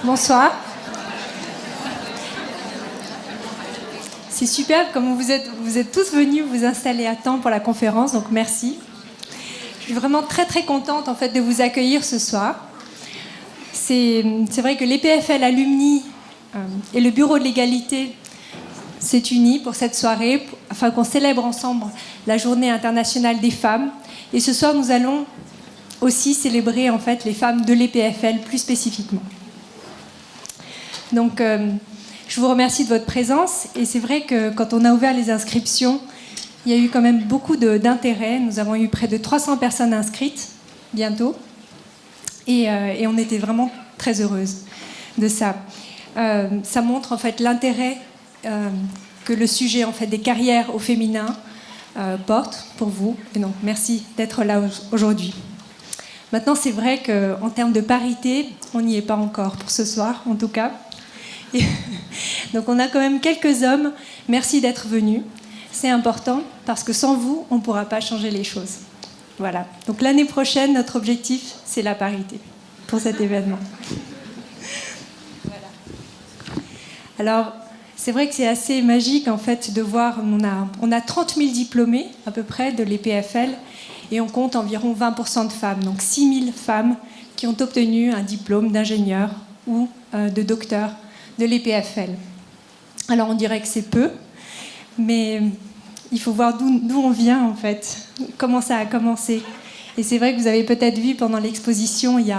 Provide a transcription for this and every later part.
Bonsoir. C'est super comme vous êtes tous venus vous installer à temps pour la conférence, donc merci. Je suis vraiment très très contente en fait de vous accueillir ce soir. C'est vrai que l'EPFL Alumni et le Bureau de l'égalité s'est unis pour cette soirée afin qu'on célèbre ensemble la Journée internationale des femmes. Et ce soir, nous allons aussi célébrer en fait les femmes de l'EPFL plus spécifiquement. Donc, je vous remercie de votre présence. Et c'est vrai que quand on a ouvert les inscriptions, il y a eu quand même beaucoup d'intérêt. Nous avons eu près de 300 personnes inscrites bientôt. Et on était vraiment très heureuses de ça. Ça montre en fait l'intérêt que le sujet en fait, des carrières au féminin porte pour vous. Et donc, merci d'être là aujourd'hui. Maintenant, c'est vrai qu'en termes de parité, on n'y est pas encore pour ce soir, en tout cas. Et donc, on a quand même quelques hommes. Merci d'être venus. C'est important parce que sans vous, on ne pourra pas changer les choses. Voilà. Donc, l'année prochaine, notre objectif, c'est la parité pour cet événement. Voilà. Alors, c'est vrai que c'est assez magique en fait de voir, on a 30 000 diplômés à peu près de l'EPFL et on compte environ 20% de femmes, donc 6 000 femmes qui ont obtenu un diplôme d'ingénieur ou de docteur de l'EPFL. Alors on dirait que c'est peu, mais il faut voir d'où on vient en fait, comment ça a commencé. Et c'est vrai que vous avez peut-être vu pendant l'exposition, il y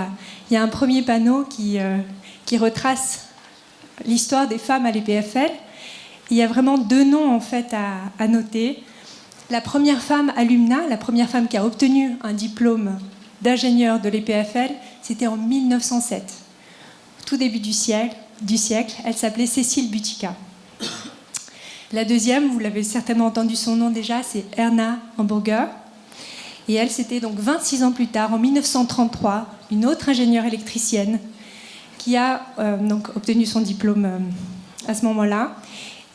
a un premier panneau qui retrace l'histoire des femmes à l'EPFL. Il y a vraiment deux noms en fait à noter. La première femme alumna, la première femme qui a obtenu un diplôme d'ingénieur de l'EPFL, c'était en 1907. Au tout début du siècle, elle s'appelait Cécile Butika. La deuxième, vous l'avez certainement entendu son nom déjà, c'est Erna Hamburger. Et elle, c'était donc 26 ans plus tard, en 1933, une autre ingénieure électricienne qui a donc obtenu son diplôme à ce moment-là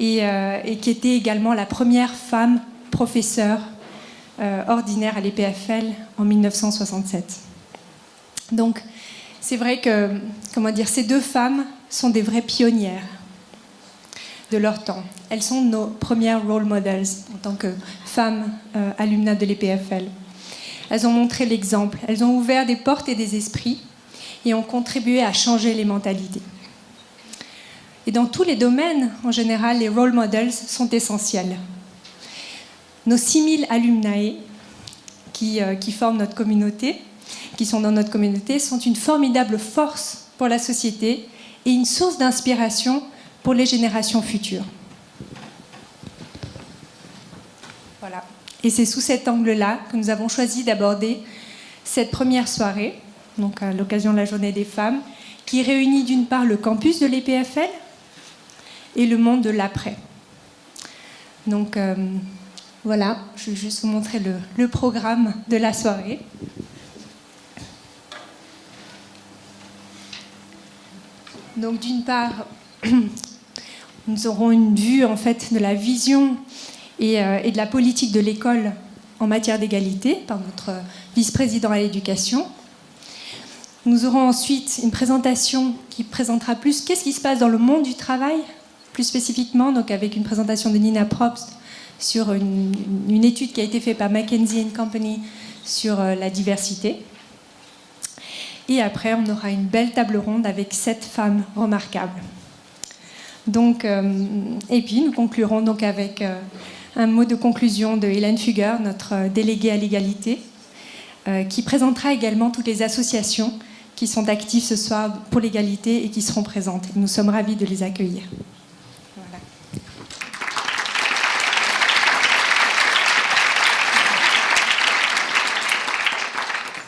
et qui était également la première femme professeure ordinaire à l'EPFL en 1967. Donc, c'est vrai que, ces deux femmes sont des vraies pionnières de leur temps. Elles sont nos premières role models en tant que femmes alumnas de l'EPFL. Elles ont montré l'exemple, elles ont ouvert des portes et des esprits et ont contribué à changer les mentalités. Et dans tous les domaines, en général, les role models sont essentiels. Nos 6000 alumnae qui forment notre communauté, qui sont dans notre communauté, sont une formidable force pour la société et une source d'inspiration pour les générations futures. Voilà. Et c'est sous cet angle-là que nous avons choisi d'aborder cette première soirée, donc à l'occasion de la Journée des femmes, qui réunit d'une part le campus de l'EPFL et le monde de l'après. Donc voilà, je vais juste vous montrer le programme de la soirée. Donc d'une part, nous aurons une vue en fait de la vision et de la politique de l'école en matière d'égalité par notre vice-président à l'éducation. Nous aurons ensuite une présentation qui présentera plus qu'est-ce qui se passe dans le monde du travail, plus spécifiquement, donc avec une présentation de Nina Probst sur une étude qui a été faite par McKinsey & Company sur la diversité. Et après, on aura une belle table ronde avec 7 femmes remarquables. Donc, et puis, nous conclurons donc avec un mot de conclusion de Hélène Fugger, notre déléguée à l'égalité, qui présentera également toutes les associations qui sont actives ce soir pour l'égalité et qui seront présentes. Nous sommes ravis de les accueillir. Voilà.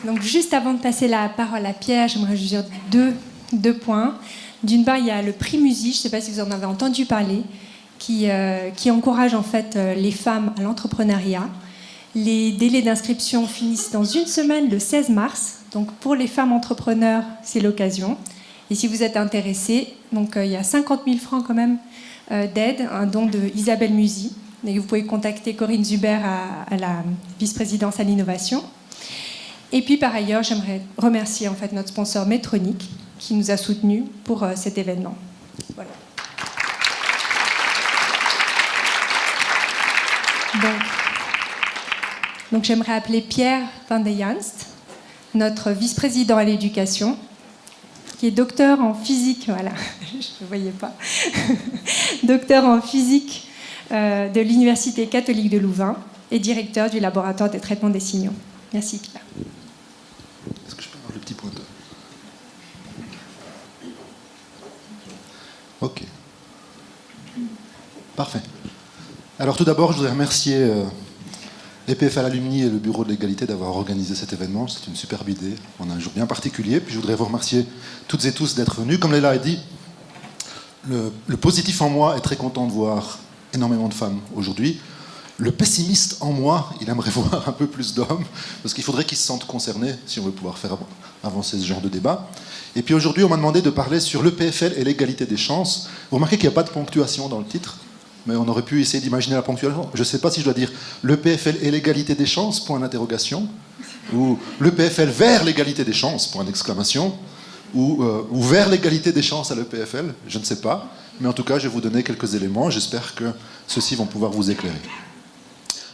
Donc, juste avant de passer la parole à Pierre, j'aimerais juste dire deux points. D'une part, il y a le prix Musi, je ne sais pas si vous en avez entendu parler, qui encourage en fait les femmes à l'entrepreneuriat. Les délais d'inscription finissent dans une semaine, le 16 mars. Donc pour les femmes entrepreneurs, c'est l'occasion. Et si vous êtes intéressés, donc il y a 50 000 francs quand même d'aide, un don de Isabelle Musi. Et vous pouvez contacter Corinne Zuber à la vice-présidence à l'innovation. Et puis par ailleurs, j'aimerais remercier en fait notre sponsor Medtronic qui nous a soutenus pour cet événement. Voilà. Donc j'aimerais appeler Pierre van de Janst, notre vice-président à l'éducation, qui est docteur en physique, voilà, je ne voyais pas, docteur en physique de l'Université catholique de Louvain et directeur du laboratoire de traitement des signaux. Merci Pierre. Est-ce que je peux avoir le petit pointeur? Ok. Parfait. Alors tout d'abord, je voudrais remercier EPFL Alumni et le Bureau de l'égalité d'avoir organisé cet événement. C'est une superbe idée. On a un jour bien particulier. Puis je voudrais vous remercier toutes et tous d'être venus. Comme Léla a dit, le positif en moi est très content de voir énormément de femmes aujourd'hui. Le pessimiste en moi, il aimerait voir un peu plus d'hommes, parce qu'il faudrait qu'ils se sentent concernés si on veut pouvoir faire avancer ce genre de débat. Et puis aujourd'hui, on m'a demandé de parler sur l'EPFL et l'égalité des chances. Vous remarquez qu'il n'y a pas de ponctuation dans le titre, mais on aurait pu essayer d'imaginer la ponctuation. Je ne sais pas si je dois dire l'EPFL et l'égalité des chances, point d'interrogation, ou l'EPFL vers l'égalité des chances, point d'exclamation, ou vers l'égalité des chances à l'EPFL, je ne sais pas. Mais en tout cas, je vais vous donner quelques éléments. J'espère que ceux-ci vont pouvoir vous éclairer.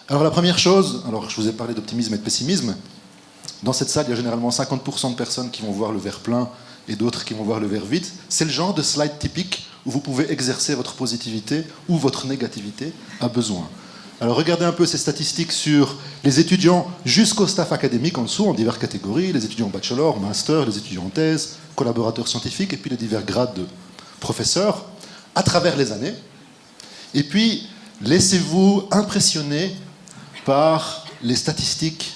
Alors la première chose, alors je vous ai parlé d'optimisme et de pessimisme. Dans cette salle, il y a généralement 50% de personnes qui vont voir le verre plein et d'autres qui vont voir le verre vide. C'est le genre de slide typique où vous pouvez exercer votre positivité ou votre négativité à besoin. Alors regardez un peu ces statistiques sur les étudiants jusqu'au staff académique en dessous, en diverses catégories, les étudiants bachelor, master, les étudiants en thèse, collaborateurs scientifiques et puis les divers grades de professeurs à travers les années. Et puis, laissez-vous impressionner par les statistiques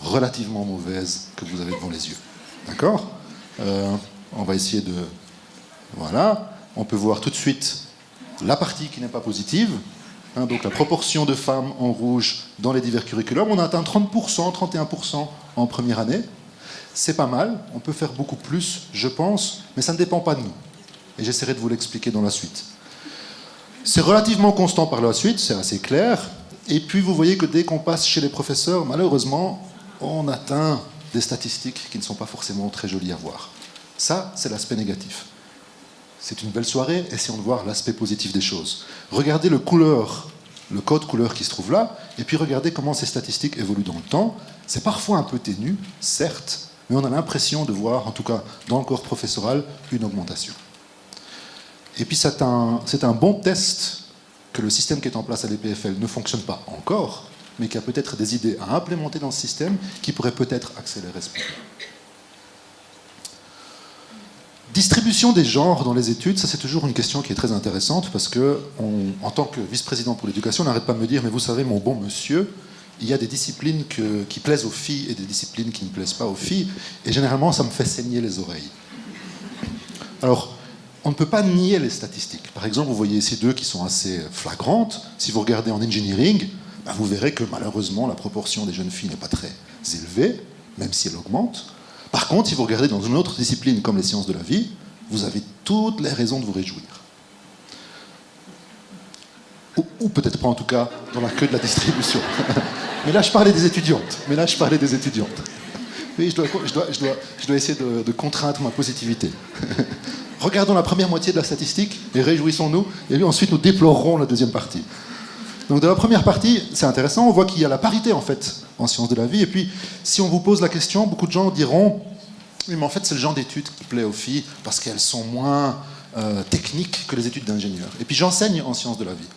relativement mauvaises que vous avez devant les yeux. D'accord ? On va essayer de... Voilà. On peut voir tout de suite la partie qui n'est pas positive. Donc la proportion de femmes en rouge dans les divers curriculums. On a atteint 30%, 31% en première année. C'est pas mal. On peut faire beaucoup plus, je pense, mais ça ne dépend pas de nous. Et j'essaierai de vous l'expliquer dans la suite. C'est relativement constant par la suite, c'est assez clair. Et puis vous voyez que dès qu'on passe chez les professeurs, malheureusement, on atteint des statistiques qui ne sont pas forcément très jolies à voir. Ça, c'est l'aspect négatif. C'est une belle soirée, essayons de voir l'aspect positif des choses. Regardez le code couleur qui se trouve là, et puis regardez comment ces statistiques évoluent dans le temps. C'est parfois un peu ténu, certes, mais on a l'impression de voir, en tout cas dans le corps professoral, une augmentation. Et puis c'est un bon test que le système qui est en place à l'EPFL ne fonctionne pas encore, mais qu'il y a peut-être des idées à implémenter dans ce système qui pourraient peut-être accélérer ce problème. Distribution des genres dans les études, ça c'est toujours une question qui est très intéressante parce que, en tant que vice-président pour l'éducation, on n'arrête pas de me dire « mais vous savez, mon bon monsieur, il y a des disciplines qui plaisent aux filles et des disciplines qui ne plaisent pas aux filles, et généralement ça me fait saigner les oreilles. » Alors, on ne peut pas nier les statistiques. Par exemple, vous voyez ici deux qui sont assez flagrantes. Si vous regardez en engineering, vous verrez que malheureusement la proportion des jeunes filles n'est pas très élevée, même si elle augmente. Par contre, si vous regardez dans une autre discipline comme les sciences de la vie, vous avez toutes les raisons de vous réjouir. Ou peut-être pas en tout cas dans la queue de la distribution. Mais là je parlais des étudiantes. Oui, je dois essayer de contraindre ma positivité. Regardons la première moitié de la statistique et réjouissons-nous, et puis ensuite nous déplorerons la deuxième partie. Donc dans la première partie, c'est intéressant, on voit qu'il y a la parité en fait en sciences de la vie, et puis si on vous pose la question, beaucoup de gens diront oui, mais en fait c'est le genre d'études qui plaît aux filles parce qu'elles sont moins techniques que les études d'ingénieurs. Et puis j'enseigne en sciences de la vie.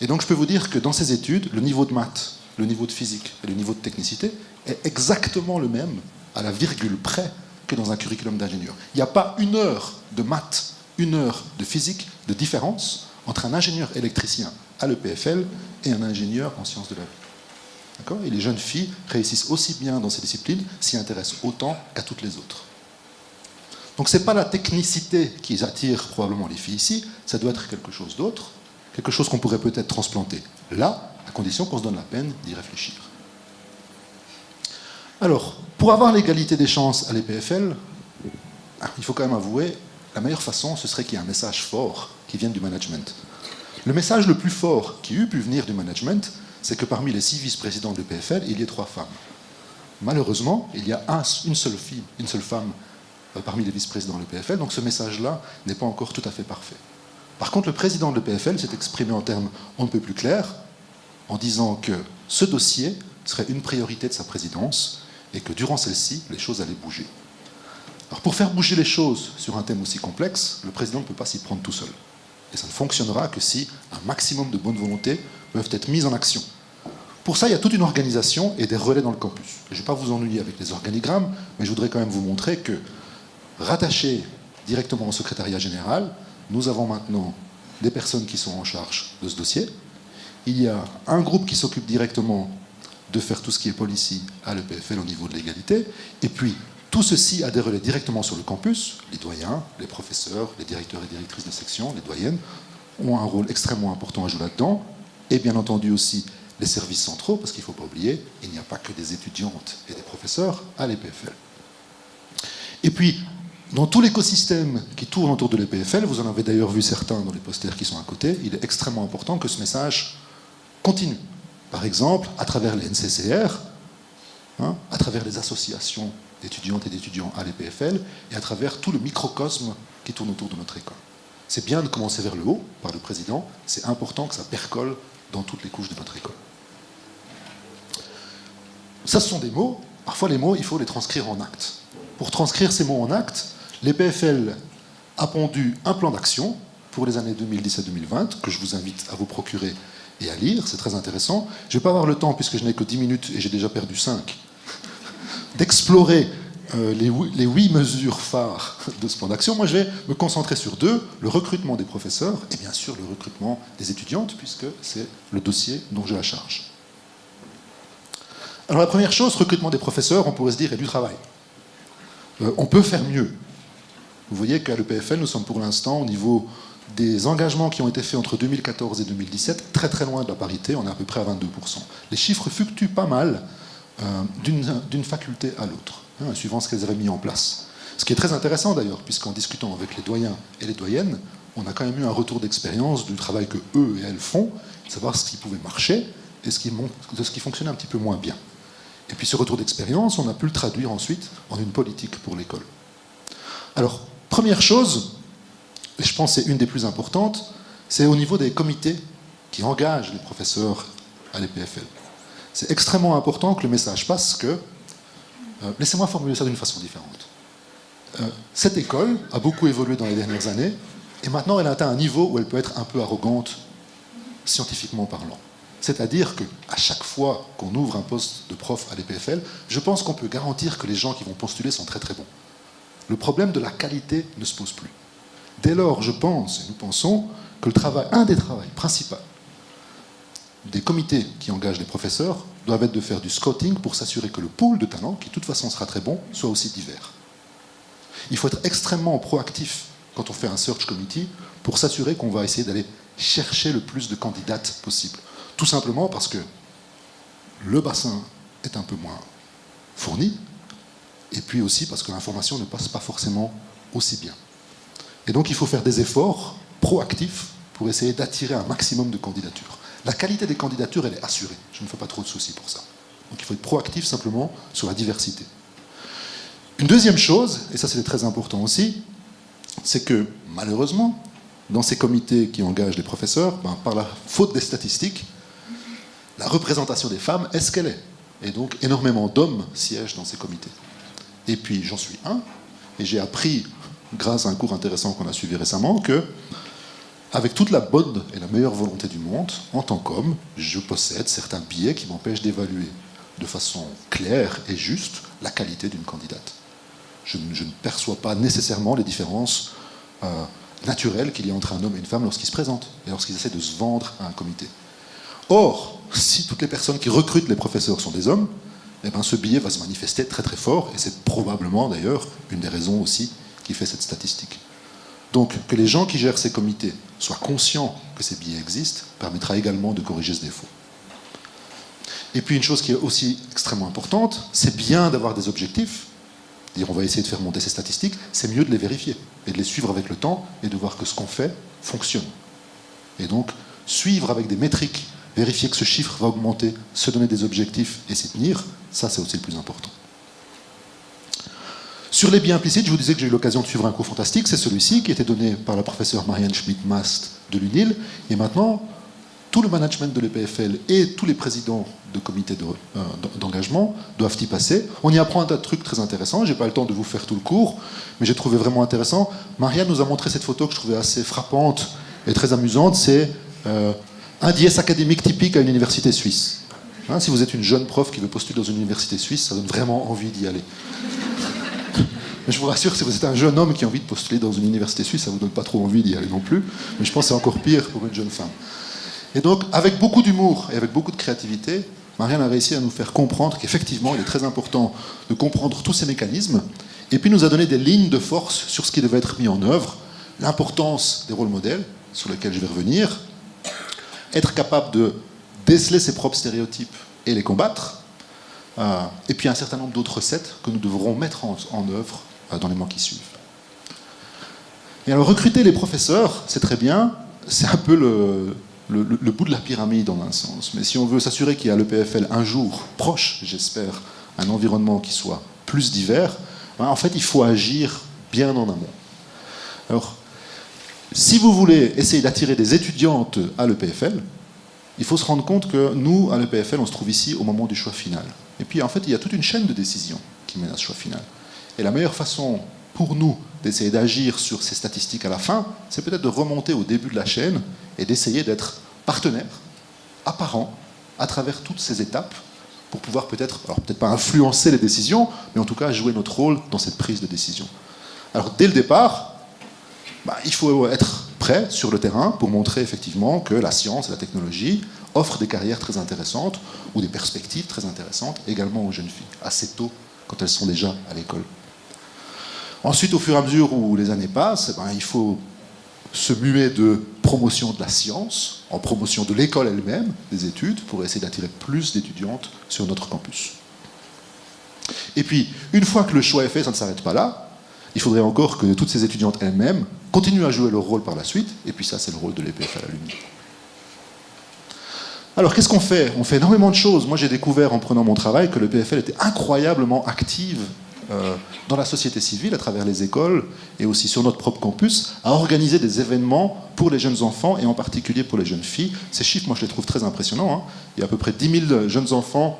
Et donc je peux vous dire que dans ces études, le niveau de maths, le niveau de physique et le niveau de technicité est exactement le même, à la virgule près, que dans un curriculum d'ingénieur. Il n'y a pas une heure de maths, une heure de physique de différence entre un ingénieur électricien à l'EPFL et un ingénieur en sciences de la vie. D'accord ? Et les jeunes filles réussissent aussi bien dans ces disciplines, s'y intéressent autant qu'à toutes les autres. Donc ce n'est pas la technicité qui attire probablement les filles ici, ça doit être quelque chose d'autre, quelque chose qu'on pourrait peut-être transplanter là, à condition qu'on se donne la peine d'y réfléchir. Alors, pour avoir l'égalité des chances à l'EPFL, il faut quand même avouer, la meilleure façon, ce serait qu'il y ait un message fort qui vienne du management. Le message le plus fort qui eût pu venir du management, c'est que parmi les 6 vice-présidents de l'EPFL, il y ait 3 femmes. Malheureusement, il y a une seule femme parmi les vice-présidents de l'EPFL, donc ce message-là n'est pas encore tout à fait parfait. Par contre, le président de l'EPFL s'est exprimé en termes on ne peut plus clairs, en disant que ce dossier serait une priorité de sa présidence et que durant celle-ci, les choses allaient bouger. Alors pour faire bouger les choses sur un thème aussi complexe, le président ne peut pas s'y prendre tout seul. Et ça ne fonctionnera que si un maximum de bonne volonté peuvent être mises en action. Pour ça, il y a toute une organisation et des relais dans le campus. Je ne vais pas vous ennuyer avec les organigrammes, mais je voudrais quand même vous montrer que, rattachés directement au secrétariat général, nous avons maintenant des personnes qui sont en charge de ce dossier. Il y a un groupe qui s'occupe directement de faire tout ce qui est policy à l'EPFL au niveau de l'égalité, et puis tout ceci a des relais directement sur le campus. Les doyens, les professeurs, les directeurs et directrices de section, les doyennes, ont un rôle extrêmement important à jouer là-dedans, et bien entendu aussi les services centraux, parce qu'il ne faut pas oublier, il n'y a pas que des étudiantes et des professeurs à l'EPFL. Et puis, dans tout l'écosystème qui tourne autour de l'EPFL, vous en avez d'ailleurs vu certains dans les posters qui sont à côté, il est extrêmement important que ce message continue. Par exemple, à travers les NCCR, à travers les associations d'étudiantes et d'étudiants à l'EPFL, et à travers tout le microcosme qui tourne autour de notre école. C'est bien de commencer vers le haut, par le président, c'est important que ça percole dans toutes les couches de notre école. Ça, ce sont des mots. Parfois, les mots, il faut les transcrire en actes. Pour transcrire ces mots en actes, l'EPFL a pondu un plan d'action pour les années 2017-2020, que je vous invite à vous procurer et à lire, c'est très intéressant. Je ne vais pas avoir le temps, puisque je n'ai que 10 minutes et j'ai déjà perdu 5, d'explorer les 8 mesures phares de ce plan d'action. Moi, je vais me concentrer sur 2, le recrutement des professeurs et bien sûr le recrutement des étudiantes, puisque c'est le dossier dont j'ai la charge. Alors la première chose, recrutement des professeurs, on pourrait se dire, il y a du travail. On peut faire mieux. Vous voyez qu'à l'EPFL, nous sommes pour l'instant au niveau des engagements qui ont été faits entre 2014 et 2017, très très loin de la parité, on est à peu près à 22%. Les chiffres fluctuent pas mal d'une faculté à l'autre, suivant ce qu'elles avaient mis en place. Ce qui est très intéressant d'ailleurs, puisqu'en discutant avec les doyens et les doyennes, on a quand même eu un retour d'expérience du travail que eux et elles font, de savoir ce qui pouvait marcher et ce qui fonctionnait un petit peu moins bien. Et puis ce retour d'expérience, on a pu le traduire ensuite en une politique pour l'école. Alors, première chose, et je pense que c'est une des plus importantes, c'est au niveau des comités qui engagent les professeurs à l'EPFL. C'est extrêmement important que le message passe que... laissez-moi formuler ça d'une façon différente. Cette école a beaucoup évolué dans les dernières années, et maintenant elle a atteint un niveau où elle peut être un peu arrogante, scientifiquement parlant. C'est-à-dire qu'à chaque fois qu'on ouvre un poste de prof à l'EPFL, je pense qu'on peut garantir que les gens qui vont postuler sont très très bons. Le problème de la qualité ne se pose plus. Dès lors, je pense, et nous pensons, que un des travaux principaux des comités qui engagent les professeurs doivent être de faire du scouting pour s'assurer que le pool de talents, qui de toute façon sera très bon, soit aussi divers. Il faut être extrêmement proactif quand on fait un search committee pour s'assurer qu'on va essayer d'aller chercher le plus de candidates possible. Tout simplement parce que le bassin est un peu moins fourni, et puis aussi parce que l'information ne passe pas forcément aussi bien. Et donc il faut faire des efforts proactifs pour essayer d'attirer un maximum de candidatures. La qualité des candidatures, elle est assurée. Je ne me fais pas trop de soucis pour ça. Donc il faut être proactif simplement sur la diversité. Une deuxième chose, et ça c'est très important aussi, c'est que malheureusement, dans ces comités qui engagent les professeurs, par la faute des statistiques, la représentation des femmes est ce qu'elle est. Et donc énormément d'hommes siègent dans ces comités. Et puis j'en suis un, et j'ai appris, grâce à un cours intéressant qu'on a suivi récemment, que avec toute la bonne et la meilleure volonté du monde, en tant qu'homme, je possède certains biais qui m'empêchent d'évaluer de façon claire et juste la qualité d'une candidate. Je ne perçois pas nécessairement les différences naturelles qu'il y a entre un homme et une femme lorsqu'ils se présentent et lorsqu'ils essaient de se vendre à un comité. Or, si toutes les personnes qui recrutent les professeurs sont des hommes, eh bien ce biais va se manifester très très fort, et c'est probablement d'ailleurs une des raisons aussi qui fait cette statistique. Donc que les gens qui gèrent ces comités soient conscients que ces biais existent permettra également de corriger ce défaut. Et puis une chose qui est aussi extrêmement importante, c'est bien d'avoir des objectifs, dire on va essayer de faire monter ces statistiques, c'est mieux de les vérifier et de les suivre avec le temps et de voir que ce qu'on fait fonctionne. Et donc suivre avec des métriques, vérifier que ce chiffre va augmenter, se donner des objectifs et s'y tenir, ça c'est aussi le plus important. Sur les biais implicites, je vous disais que j'ai eu l'occasion de suivre un cours fantastique, c'est celui-ci qui a été donné par la professeure Marianne Schmidt-Mast de l'UNIL, et maintenant, tout le management de l'EPFL et tous les présidents de comités d'engagement doivent y passer. On y apprend un tas de trucs très intéressants, je n'ai pas le temps de vous faire tout le cours, mais j'ai trouvé vraiment intéressant. Marianne nous a montré cette photo que je trouvais assez frappante et très amusante, c'est un dièse académique typique à une université suisse. Hein, si vous êtes une jeune prof qui veut postuler dans une université suisse, ça donne vraiment envie d'y aller. Mais je vous rassure, si vous êtes un jeune homme qui a envie de postuler dans une université suisse, ça ne vous donne pas trop envie d'y aller non plus. Mais je pense que c'est encore pire pour une jeune femme. Et donc, avec beaucoup d'humour et avec beaucoup de créativité, Marianne a réussi à nous faire comprendre qu'effectivement, il est très important de comprendre tous ces mécanismes, et puis nous a donné des lignes de force sur ce qui devait être mis en œuvre, l'importance des rôles modèles, sur lesquels je vais revenir, être capable de déceler ses propres stéréotypes et les combattre, et puis un certain nombre d'autres recettes que nous devrons mettre en œuvre dans les mois qui suivent. Et alors, recruter les professeurs, c'est très bien, c'est un peu le bout de la pyramide en un sens. Mais si on veut s'assurer qu'il y a à l'EPFL un jour proche, j'espère, un environnement qui soit plus divers, en fait, il faut agir bien en amont. Alors, si vous voulez essayer d'attirer des étudiantes à l'EPFL, il faut se rendre compte que nous, à l'EPFL, on se trouve ici au moment du choix final. Et puis, en fait, il y a toute une chaîne de décisions qui mène à ce choix final. Et la meilleure façon pour nous d'essayer d'agir sur ces statistiques à la fin, c'est peut-être de remonter au début de la chaîne et d'essayer d'être partenaire, apparent, à travers toutes ces étapes, pour pouvoir peut-être, alors peut-être pas influencer les décisions, mais en tout cas jouer notre rôle dans cette prise de décision. Alors dès le départ, il faut être prêt sur le terrain pour montrer effectivement que la science et la technologie offrent des carrières très intéressantes ou des perspectives très intéressantes également aux jeunes filles, assez tôt, quand elles sont déjà à l'école. Ensuite, au fur et à mesure où les années passent, il faut se muer de promotion de la science en promotion de l'école elle-même, des études, pour essayer d'attirer plus d'étudiantes sur notre campus. Et puis, une fois que le choix est fait, ça ne s'arrête pas là. Il faudrait encore que toutes ces étudiantes elles-mêmes continuent à jouer leur rôle par la suite, et puis ça, c'est le rôle de l'EPFL à l'UNIL. Alors, qu'est-ce qu'on fait ? On fait énormément de choses. Moi, j'ai découvert en prenant mon travail que l'EPFL était incroyablement active dans la société civile, à travers les écoles et aussi sur notre propre campus, à organiser des événements pour les jeunes enfants et en particulier pour les jeunes filles. Ces chiffres, moi, je les trouve très impressionnants. Hein. Il y a à peu près 10 000 jeunes enfants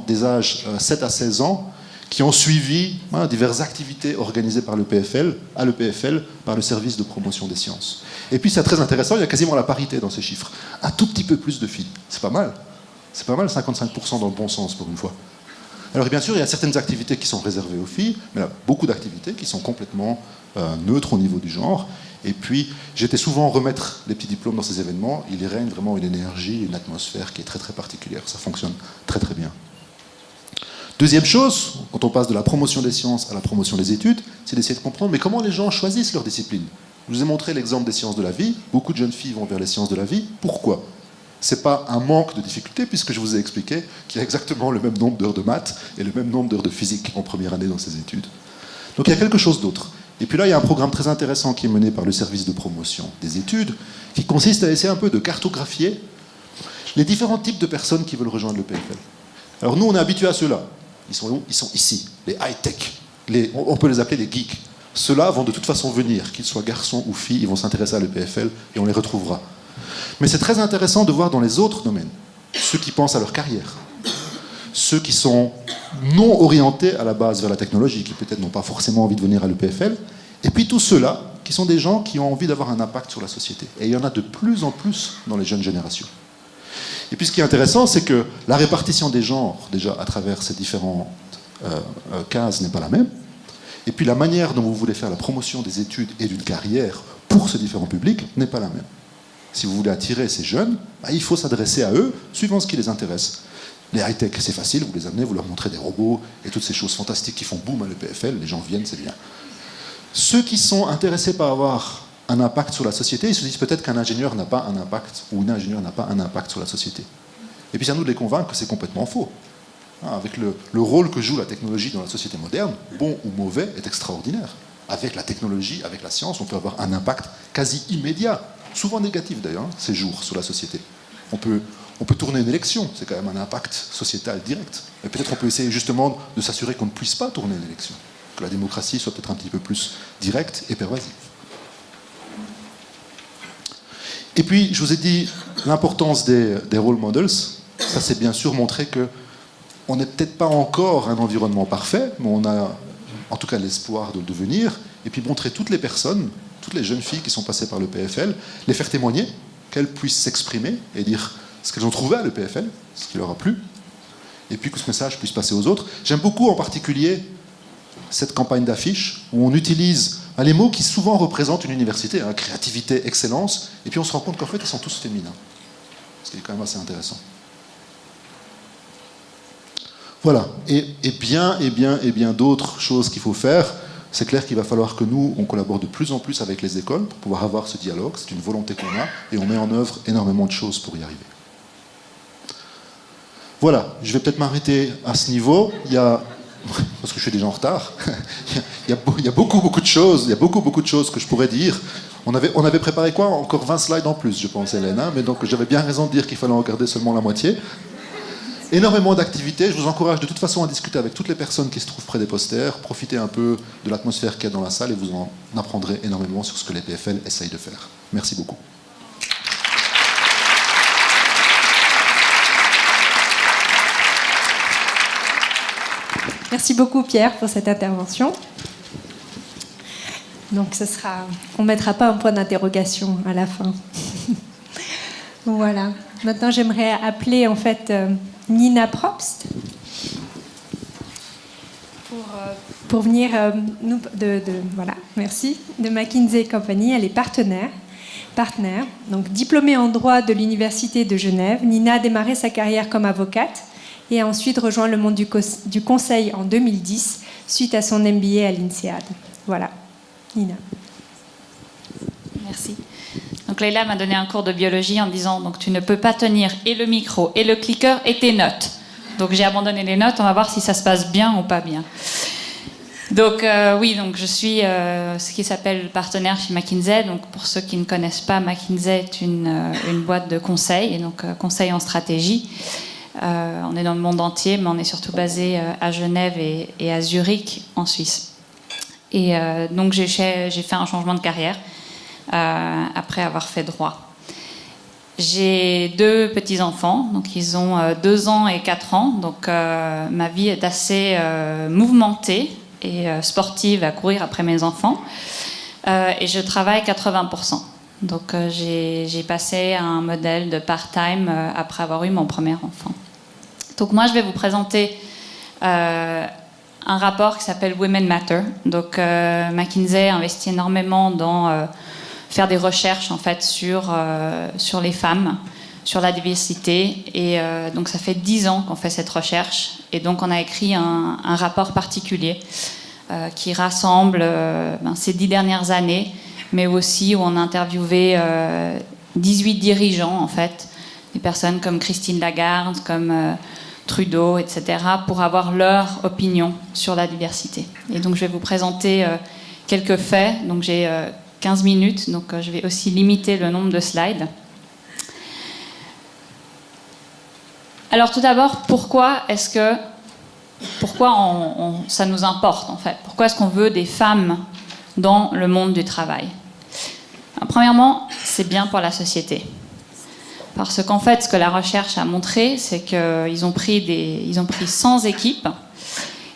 des âges 7 à 16 ans qui ont suivi diverses activités organisées par à l'EPFL, par le service de promotion des sciences. Et puis, c'est très intéressant, il y a quasiment la parité dans ces chiffres. Un tout petit peu plus de filles. C'est pas mal. C'est pas mal, 55% dans le bon sens, pour une fois. Alors bien sûr, il y a certaines activités qui sont réservées aux filles, mais il y a beaucoup d'activités qui sont complètement neutres au niveau du genre. Et puis, j'étais souvent remettre les petits diplômes dans ces événements. Il y règne vraiment une énergie, une atmosphère qui est très très particulière. Ça fonctionne très très bien. Deuxième chose, quand on passe de la promotion des sciences à la promotion des études, c'est d'essayer de comprendre mais comment les gens choisissent leur discipline. Je vous ai montré l'exemple des sciences de la vie. Beaucoup de jeunes filles vont vers les sciences de la vie. Pourquoi ? Ce n'est pas un manque de difficulté, puisque je vous ai expliqué qu'il y a exactement le même nombre d'heures de maths et le même nombre d'heures de physique en première année dans ces études. Donc il y a quelque chose d'autre. Et puis là, il y a un programme très intéressant qui est mené par le service de promotion des études, qui consiste à essayer un peu de cartographier les différents types de personnes qui veulent rejoindre le PFL. Alors nous, on est habitués à ceux-là. Ils sont où ? Ils sont ici, les high-tech. On peut les appeler les geeks. Ceux-là vont de toute façon venir, qu'ils soient garçons ou filles, ils vont s'intéresser à l'EPFL et on les retrouvera. Mais c'est très intéressant de voir dans les autres domaines, ceux qui pensent à leur carrière, ceux qui sont non orientés à la base vers la technologie, qui peut-être n'ont pas forcément envie de venir à l'EPFL, et puis tous ceux-là qui sont des gens qui ont envie d'avoir un impact sur la société. Et il y en a de plus en plus dans les jeunes générations. Et puis ce qui est intéressant, c'est que la répartition des genres, déjà à travers ces différentes cases, n'est pas la même. Et puis la manière dont vous voulez faire la promotion des études et d'une carrière pour ces différents publics n'est pas la même. Si vous voulez attirer ces jeunes, il faut s'adresser à eux suivant ce qui les intéresse. Les high-tech, c'est facile, vous les amenez, vous leur montrez des robots et toutes ces choses fantastiques qui font boum à l'EPFL, les gens viennent, c'est bien. Ceux qui sont intéressés par avoir un impact sur la société, ils se disent peut-être qu'un ingénieur n'a pas un impact, ou une ingénieure n'a pas un impact sur la société. Et puis c'est à nous de les convaincre que c'est complètement faux. Avec le rôle que joue la technologie dans la société moderne, bon ou mauvais, est extraordinaire. Avec la technologie, avec la science, on peut avoir un impact quasi immédiat, souvent négatif d'ailleurs, ces jours sur la société. On peut tourner une élection, c'est quand même un impact sociétal direct. Et peut-être on peut essayer justement de s'assurer qu'on ne puisse pas tourner une élection, que la démocratie soit peut-être un petit peu plus directe et pervasive. Et puis, je vous ai dit l'importance des role models. Ça, c'est bien sûr montrer qu'on n'est peut-être pas encore un environnement parfait, mais on a en tout cas l'espoir de le devenir. Et puis montrer toutes les personnes, toutes les jeunes filles qui sont passées par le PFL, les faire témoigner, qu'elles puissent s'exprimer et dire ce qu'elles ont trouvé à l'EPFL, ce qui leur a plu, et puis que ce message puisse passer aux autres. J'aime beaucoup en particulier cette campagne d'affiches où on utilise les mots qui souvent représentent une université, créativité, excellence, et puis on se rend compte qu'en fait ils sont tous féminins, ce qui est quand même assez intéressant. Voilà, et bien d'autres choses qu'il faut faire. C'est clair qu'il va falloir que nous, on collabore de plus en plus avec les écoles pour pouvoir avoir ce dialogue. C'est une volonté qu'on a et on met en œuvre énormément de choses pour y arriver. Voilà, je vais peut-être m'arrêter à ce niveau. Parce que je suis déjà en retard, il y a beaucoup de choses, que je pourrais dire. On avait préparé quoi? Encore 20 slides en plus, je pense, Hélène. Mais donc j'avais bien raison de dire qu'il fallait en garder seulement la moitié. Énormément d'activités. Je vous encourage de toute façon à discuter avec toutes les personnes qui se trouvent près des posters. Profitez un peu de l'atmosphère qu'il y a dans la salle et vous en apprendrez énormément sur ce que les PFL essayent de faire. Merci beaucoup. Merci beaucoup Pierre pour cette intervention. Donc on ne mettra pas un point d'interrogation à la fin. Voilà. Maintenant j'aimerais appeler en fait Nina Probst pour venir voilà, merci, de McKinsey Company. Elle est partenaire. Donc diplômée en droit de l'Université de Genève, Nina a démarré sa carrière comme avocate et a ensuite rejoint le monde du conseil en 2010 suite à son MBA à l'INSEAD. Voilà, Nina. Merci. Donc Leïla m'a donné un cours de biologie en disant donc tu ne peux pas tenir et le micro et le clicker et tes notes. Donc j'ai abandonné les notes, on va voir si ça se passe bien ou pas bien. Donc oui, donc je suis ce qui s'appelle partenaire chez McKinsey. Donc pour ceux qui ne connaissent pas, McKinsey est une boîte de conseil, et donc conseil en stratégie. On est dans le monde entier, mais on est surtout basé à Genève et à Zurich en Suisse. Et donc j'ai fait un changement de carrière après avoir fait droit. J'ai 2 petits-enfants, donc ils ont 2 ans et 4 ans, donc ma vie est assez mouvementée et sportive à courir après mes enfants, et je travaille 80%. Donc j'ai passé à un modèle de part-time après avoir eu mon premier enfant. Donc moi je vais vous présenter un rapport qui s'appelle Women Matter. Donc McKinsey investit énormément dans faire des recherches en fait sur les femmes, sur la diversité, et donc ça fait 10 ans qu'on fait cette recherche, et donc on a écrit un rapport particulier qui rassemble ces 10 dernières années, mais aussi où on a interviewé 18 dirigeants en fait, des personnes comme Christine Lagarde, comme Trudeau, etc., pour avoir leur opinion sur la diversité. Et donc je vais vous présenter quelques faits. Donc j'ai 15 minutes, donc je vais aussi limiter le nombre de slides. Alors tout d'abord, pourquoi ça nous importe en fait? Pourquoi est-ce qu'on veut des femmes dans le monde du travail? Alors, premièrement, c'est bien pour la société. Parce qu'en fait, ce que la recherche a montré, c'est qu'ils ont pris 100 équipes.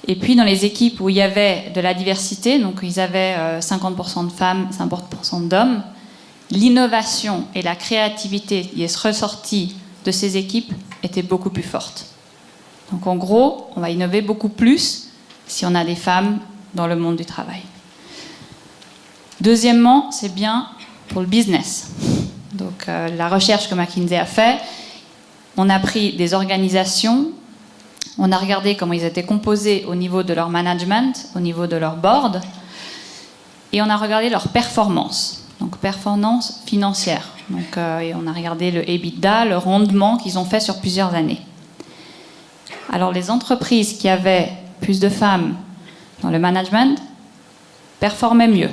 Et puis, dans les équipes où il y avait de la diversité, donc ils avaient 50% de femmes, 50% d'hommes, l'innovation et la créativité qui est ressortie de ces équipes étaient beaucoup plus fortes. Donc, en gros, on va innover beaucoup plus si on a des femmes dans le monde du travail. Deuxièmement, c'est bien pour le business. Donc, la recherche que McKinsey a fait, on a pris des organisations, on a regardé comment ils étaient composés au niveau de leur management, au niveau de leur board, et on a regardé leur performance, donc performance financière. Donc, et on a regardé le EBITDA, le rendement qu'ils ont fait sur plusieurs années. Alors, les entreprises qui avaient plus de femmes dans le management performaient mieux.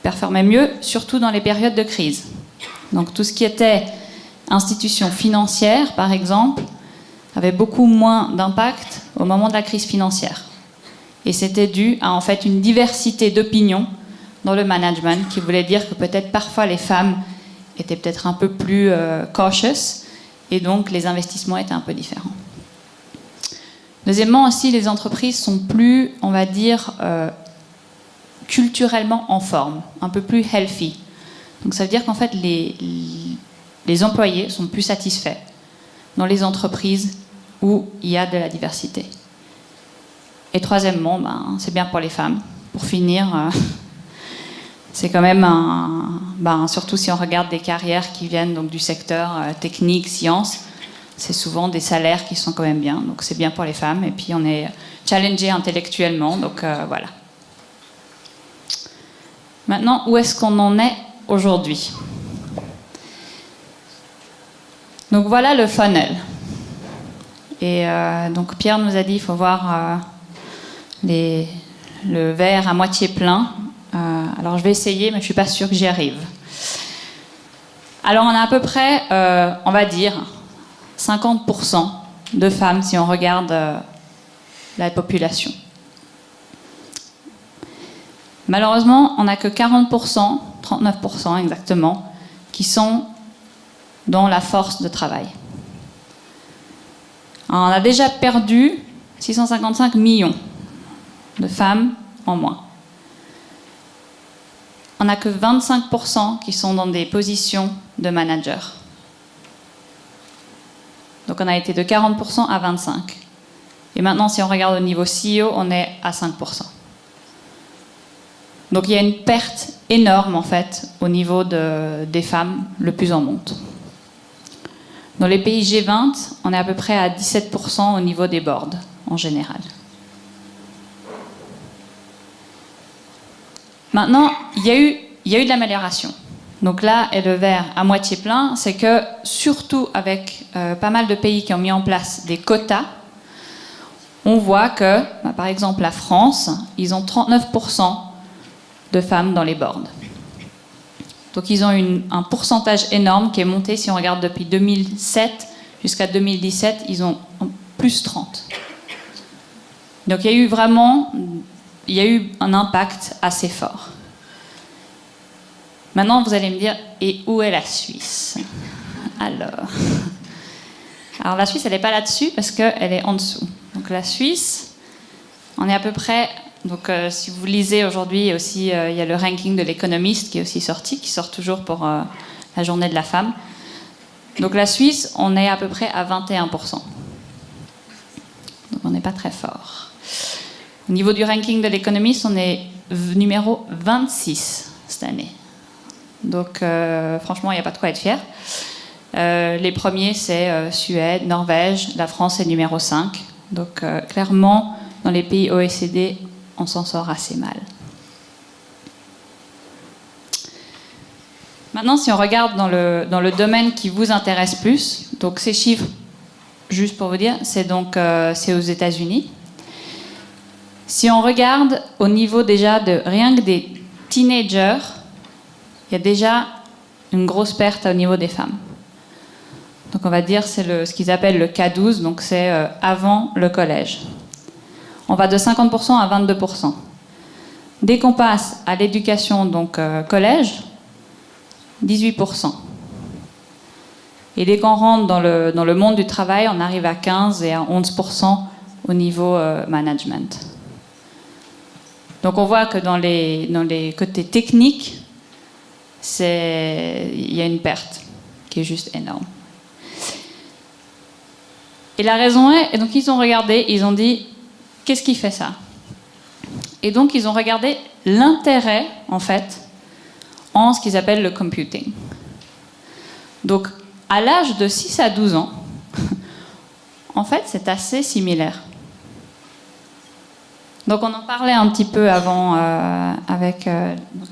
Performaient mieux, surtout dans les périodes de crise. Donc, tout ce qui était institutions financières, par exemple, avait beaucoup moins d'impact au moment de la crise financière. Et c'était dû à en fait une diversité d'opinions dans le management, qui voulait dire que peut-être parfois les femmes étaient peut-être un peu plus cautious, et donc les investissements étaient un peu différents. Deuxièmement aussi, les entreprises sont plus, on va dire, culturellement en forme, un peu plus healthy. Donc ça veut dire qu'en fait les employés sont plus satisfaits dans les entreprises où il y a de la diversité. Et troisièmement, c'est bien pour les femmes. Pour finir, c'est quand même surtout si on regarde des carrières qui viennent donc du secteur technique, sciences, c'est souvent des salaires qui sont quand même bien. Donc c'est bien pour les femmes. Et puis on est challengé intellectuellement. Donc voilà. Maintenant, où est-ce qu'on en est aujourd'hui? Donc voilà le funnel. Et donc Pierre nous a dit qu'il faut voir le verre à moitié plein. Alors je vais essayer, mais je ne suis pas sûre que j'y arrive. Alors on a à peu près, on va dire, 50% de femmes si on regarde la population. Malheureusement, on n'a que 40%, 39% exactement, qui sont dans la force de travail. Alors, on a déjà perdu 655 millions de femmes en moins. On n'a que 25% qui sont dans des positions de manager. Donc on a été de 40% à 25%. Et maintenant, si on regarde au niveau CEO, on est à 5%. Donc il y a une perte énorme en fait au niveau des femmes le plus en monte. Dans les pays G20, on est à peu près à 17% au niveau des boards en général. Maintenant, il y a eu de l'amélioration. Donc là est le verre à moitié plein, c'est que surtout avec pas mal de pays qui ont mis en place des quotas, on voit que, par exemple la France, ils ont 39% de femmes dans les boards. Donc ils ont un pourcentage énorme qui est monté, si on regarde depuis 2007 jusqu'à 2017, ils ont plus 30. Donc il y a eu un impact assez fort. Maintenant, vous allez me dire, et où est la Suisse? Alors la Suisse, elle n'est pas là-dessus parce qu'elle est en dessous. Donc la Suisse, on est à peu près... Donc si vous lisez aujourd'hui aussi, il y a le ranking de l'Economist qui est aussi sorti, qui sort toujours pour la journée de la femme. Donc la Suisse, on est à peu près à 21%. Donc on n'est pas très fort. Au niveau du ranking de l'Economist, on est numéro 26 cette année. Donc franchement, il n'y a pas de quoi être fier. Les premiers, c'est Suède, Norvège, la France est numéro 5. Donc clairement, dans les pays OECD, on s'en sort assez mal. Maintenant, si on regarde dans le domaine qui vous intéresse plus, donc ces chiffres, juste pour vous dire, c'est aux États-Unis. Si on regarde au niveau déjà de rien que des teenagers, il y a déjà une grosse perte au niveau des femmes. Donc on va dire c'est ce qu'ils appellent le K12, donc c'est avant le collège. On va de 50% à 22%. Dès qu'on passe à l'éducation, donc collège, 18%. Et dès qu'on rentre dans le monde du travail, on arrive à 15 et à 11% au niveau management. Donc on voit que dans les côtés techniques, il y a une perte qui est juste énorme. Et la raison est, et donc ils ont regardé, ils ont dit, qu'est-ce qui fait ça? Et donc ils ont regardé l'intérêt, en fait, en ce qu'ils appellent le computing. Donc à l'âge de 6 à 12 ans, en fait, c'est assez similaire. Donc on en parlait un petit peu avant avec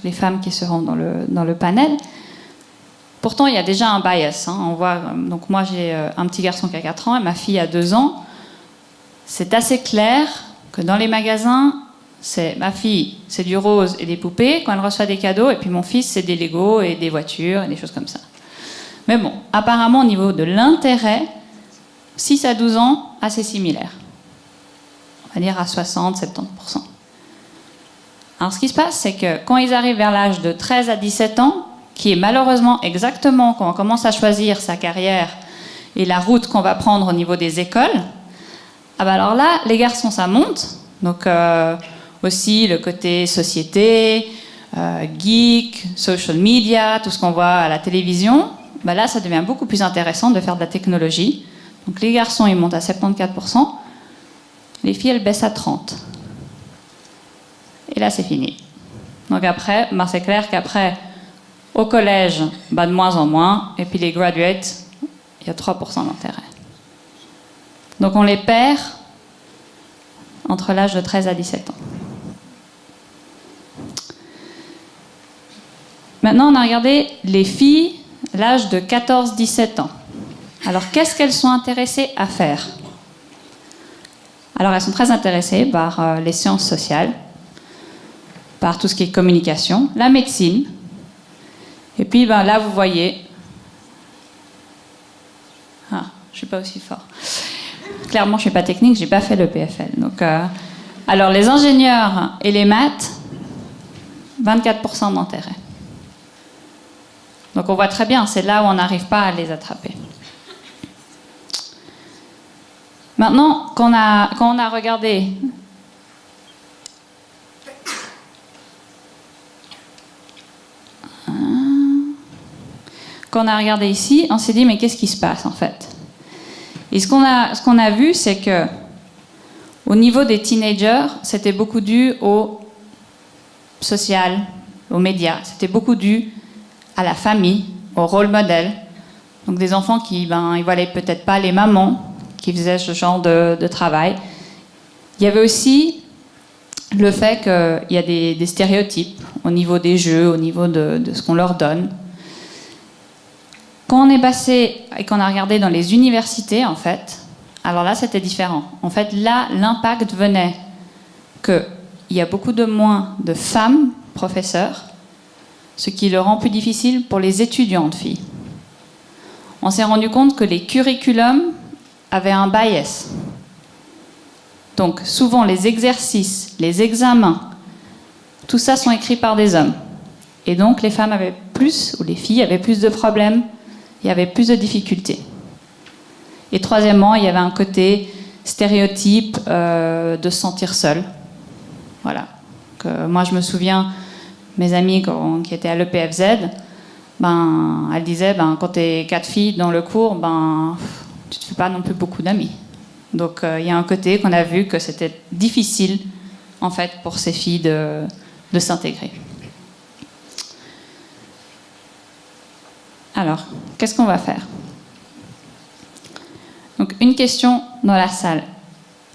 les femmes qui seront dans le panel. Pourtant, il y a déjà un bias. On voit, donc moi, j'ai un petit garçon qui a 4 ans et ma fille a 2 ans. C'est assez clair que dans les magasins, ma fille, c'est du rose et des poupées quand elle reçoit des cadeaux, et puis mon fils, c'est des Legos et des voitures et des choses comme ça. Mais bon, apparemment, au niveau de l'intérêt, 6 à 12 ans, assez similaire. on va dire à 60-70%. Alors ce qui se passe, c'est que quand ils arrivent vers l'âge de 13 à 17 ans, qui est malheureusement exactement quand on commence à choisir sa carrière et la route qu'on va prendre au niveau des écoles, ah ben alors là, les garçons, ça monte. Donc aussi le côté société, geek, social media, tout ce qu'on voit à la télévision, ben là, ça devient beaucoup plus intéressant de faire de la technologie. Donc les garçons, ils montent à 74%, les filles, elles baissent à 30%. Et là, c'est fini. Donc après, ben c'est clair qu'après, au collège, ben de moins en moins, et puis les graduates, il y a 3% d'intérêt. Donc on les perd entre l'âge de 13 à 17 ans. Maintenant, on a regardé les filles, l'âge de 14-17 ans. Alors, qu'est-ce qu'elles sont intéressées à faire? Alors, elles sont très intéressées par les sciences sociales, par tout ce qui est communication, la médecine. Et puis, ben, là, vous voyez... Ah, je ne suis pas aussi fort. Clairement, je ne suis pas technique, je n'ai pas fait le PFL. Donc, alors, les ingénieurs et les maths, 24% d'intérêt. Donc, on voit très bien, c'est là où on n'arrive pas à les attraper. Maintenant, quand on a regardé... Quand on a regardé ici, on s'est dit, mais qu'est-ce qui se passe en fait? Et ce qu'on a vu, c'est que au niveau des teenagers, c'était beaucoup dû au social, aux médias. C'était beaucoup dû à la famille, au rôle modèle. Donc des enfants qui, ils voyaient peut-être pas les mamans qui faisaient ce genre de travail. Il y avait aussi le fait qu'il y a des stéréotypes au niveau des jeux, au niveau de ce qu'on leur donne. Quand on est passé et qu'on a regardé dans les universités, en fait, alors là, c'était différent. En fait, là, l'impact venait qu'il y a beaucoup de moins de femmes professeurs, ce qui le rend plus difficile pour les étudiantes filles. On s'est rendu compte que les curriculums avaient un bias. Donc, souvent, les exercices, les examens, tout ça sont écrits par des hommes. Et donc, les femmes avaient plus, ou les filles avaient plus de problèmes, il y avait plus de difficultés. Et troisièmement, il y avait un côté stéréotype de se sentir seule. Voilà. Moi, je me souviens, mes amies qui étaient à l'EPFZ, elles disaient, quand tu es 4 filles dans le cours, tu te fais pas non plus beaucoup d'amis. Donc, il y a un côté qu'on a vu que c'était difficile, en fait, pour ces filles de s'intégrer. Alors, qu'est-ce qu'on va faire? Donc, une question dans la salle.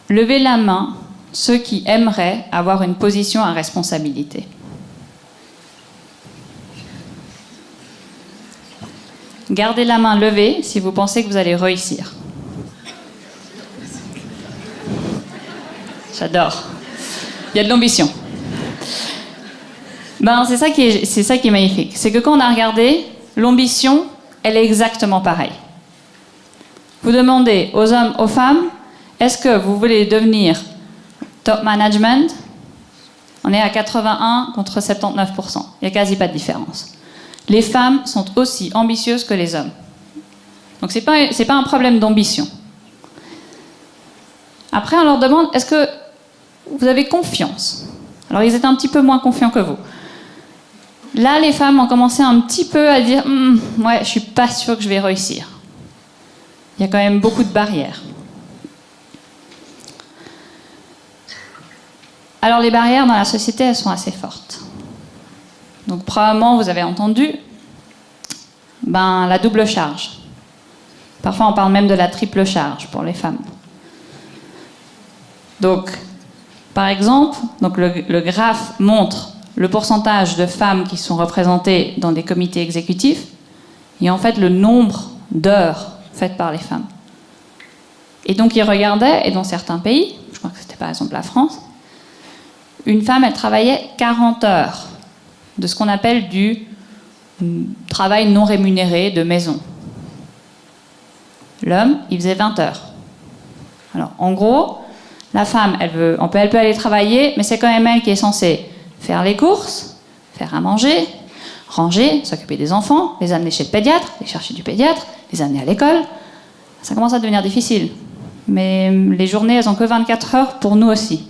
Levez la main, ceux qui aimeraient avoir une position à responsabilité. Gardez la main levée si vous pensez que vous allez réussir. J'adore. Il y a de l'ambition. C'est ça qui est magnifique. C'est que quand on a regardé, l'ambition, elle est exactement pareille. Vous demandez aux hommes, aux femmes, est-ce que vous voulez devenir top management? On est à 81 contre 79%. Il n'y a quasi pas de différence. Les femmes sont aussi ambitieuses que les hommes. Donc c'est pas un problème d'ambition. Après, on leur demande, est-ce que vous avez confiance? Alors ils étaient un petit peu moins confiants que vous. Là, les femmes ont commencé un petit peu à dire ouais, je suis pas sûre que je vais réussir. Il y a quand même beaucoup de barrières. Alors, les barrières dans la société, elles sont assez fortes. Donc, probablement, vous avez entendu la double charge. Parfois, on parle même de la triple charge pour les femmes. Donc, par exemple, le graphe montre le pourcentage de femmes qui sont représentées dans des comités exécutifs et en fait le nombre d'heures faites par les femmes. Et donc ils regardaient, et dans certains pays, je crois que c'était par exemple la France, une femme, elle travaillait 40 heures de ce qu'on appelle du travail non rémunéré de maison. L'homme, il faisait 20 heures. Alors en gros, La femme, elle peut aller travailler, mais c'est quand même elle qui est censée faire les courses, faire à manger, ranger, s'occuper des enfants, les amener chez le pédiatre, les chercher du pédiatre, les amener à l'école. Ça commence à devenir difficile. Mais les journées, elles n'ont que 24 heures pour nous aussi.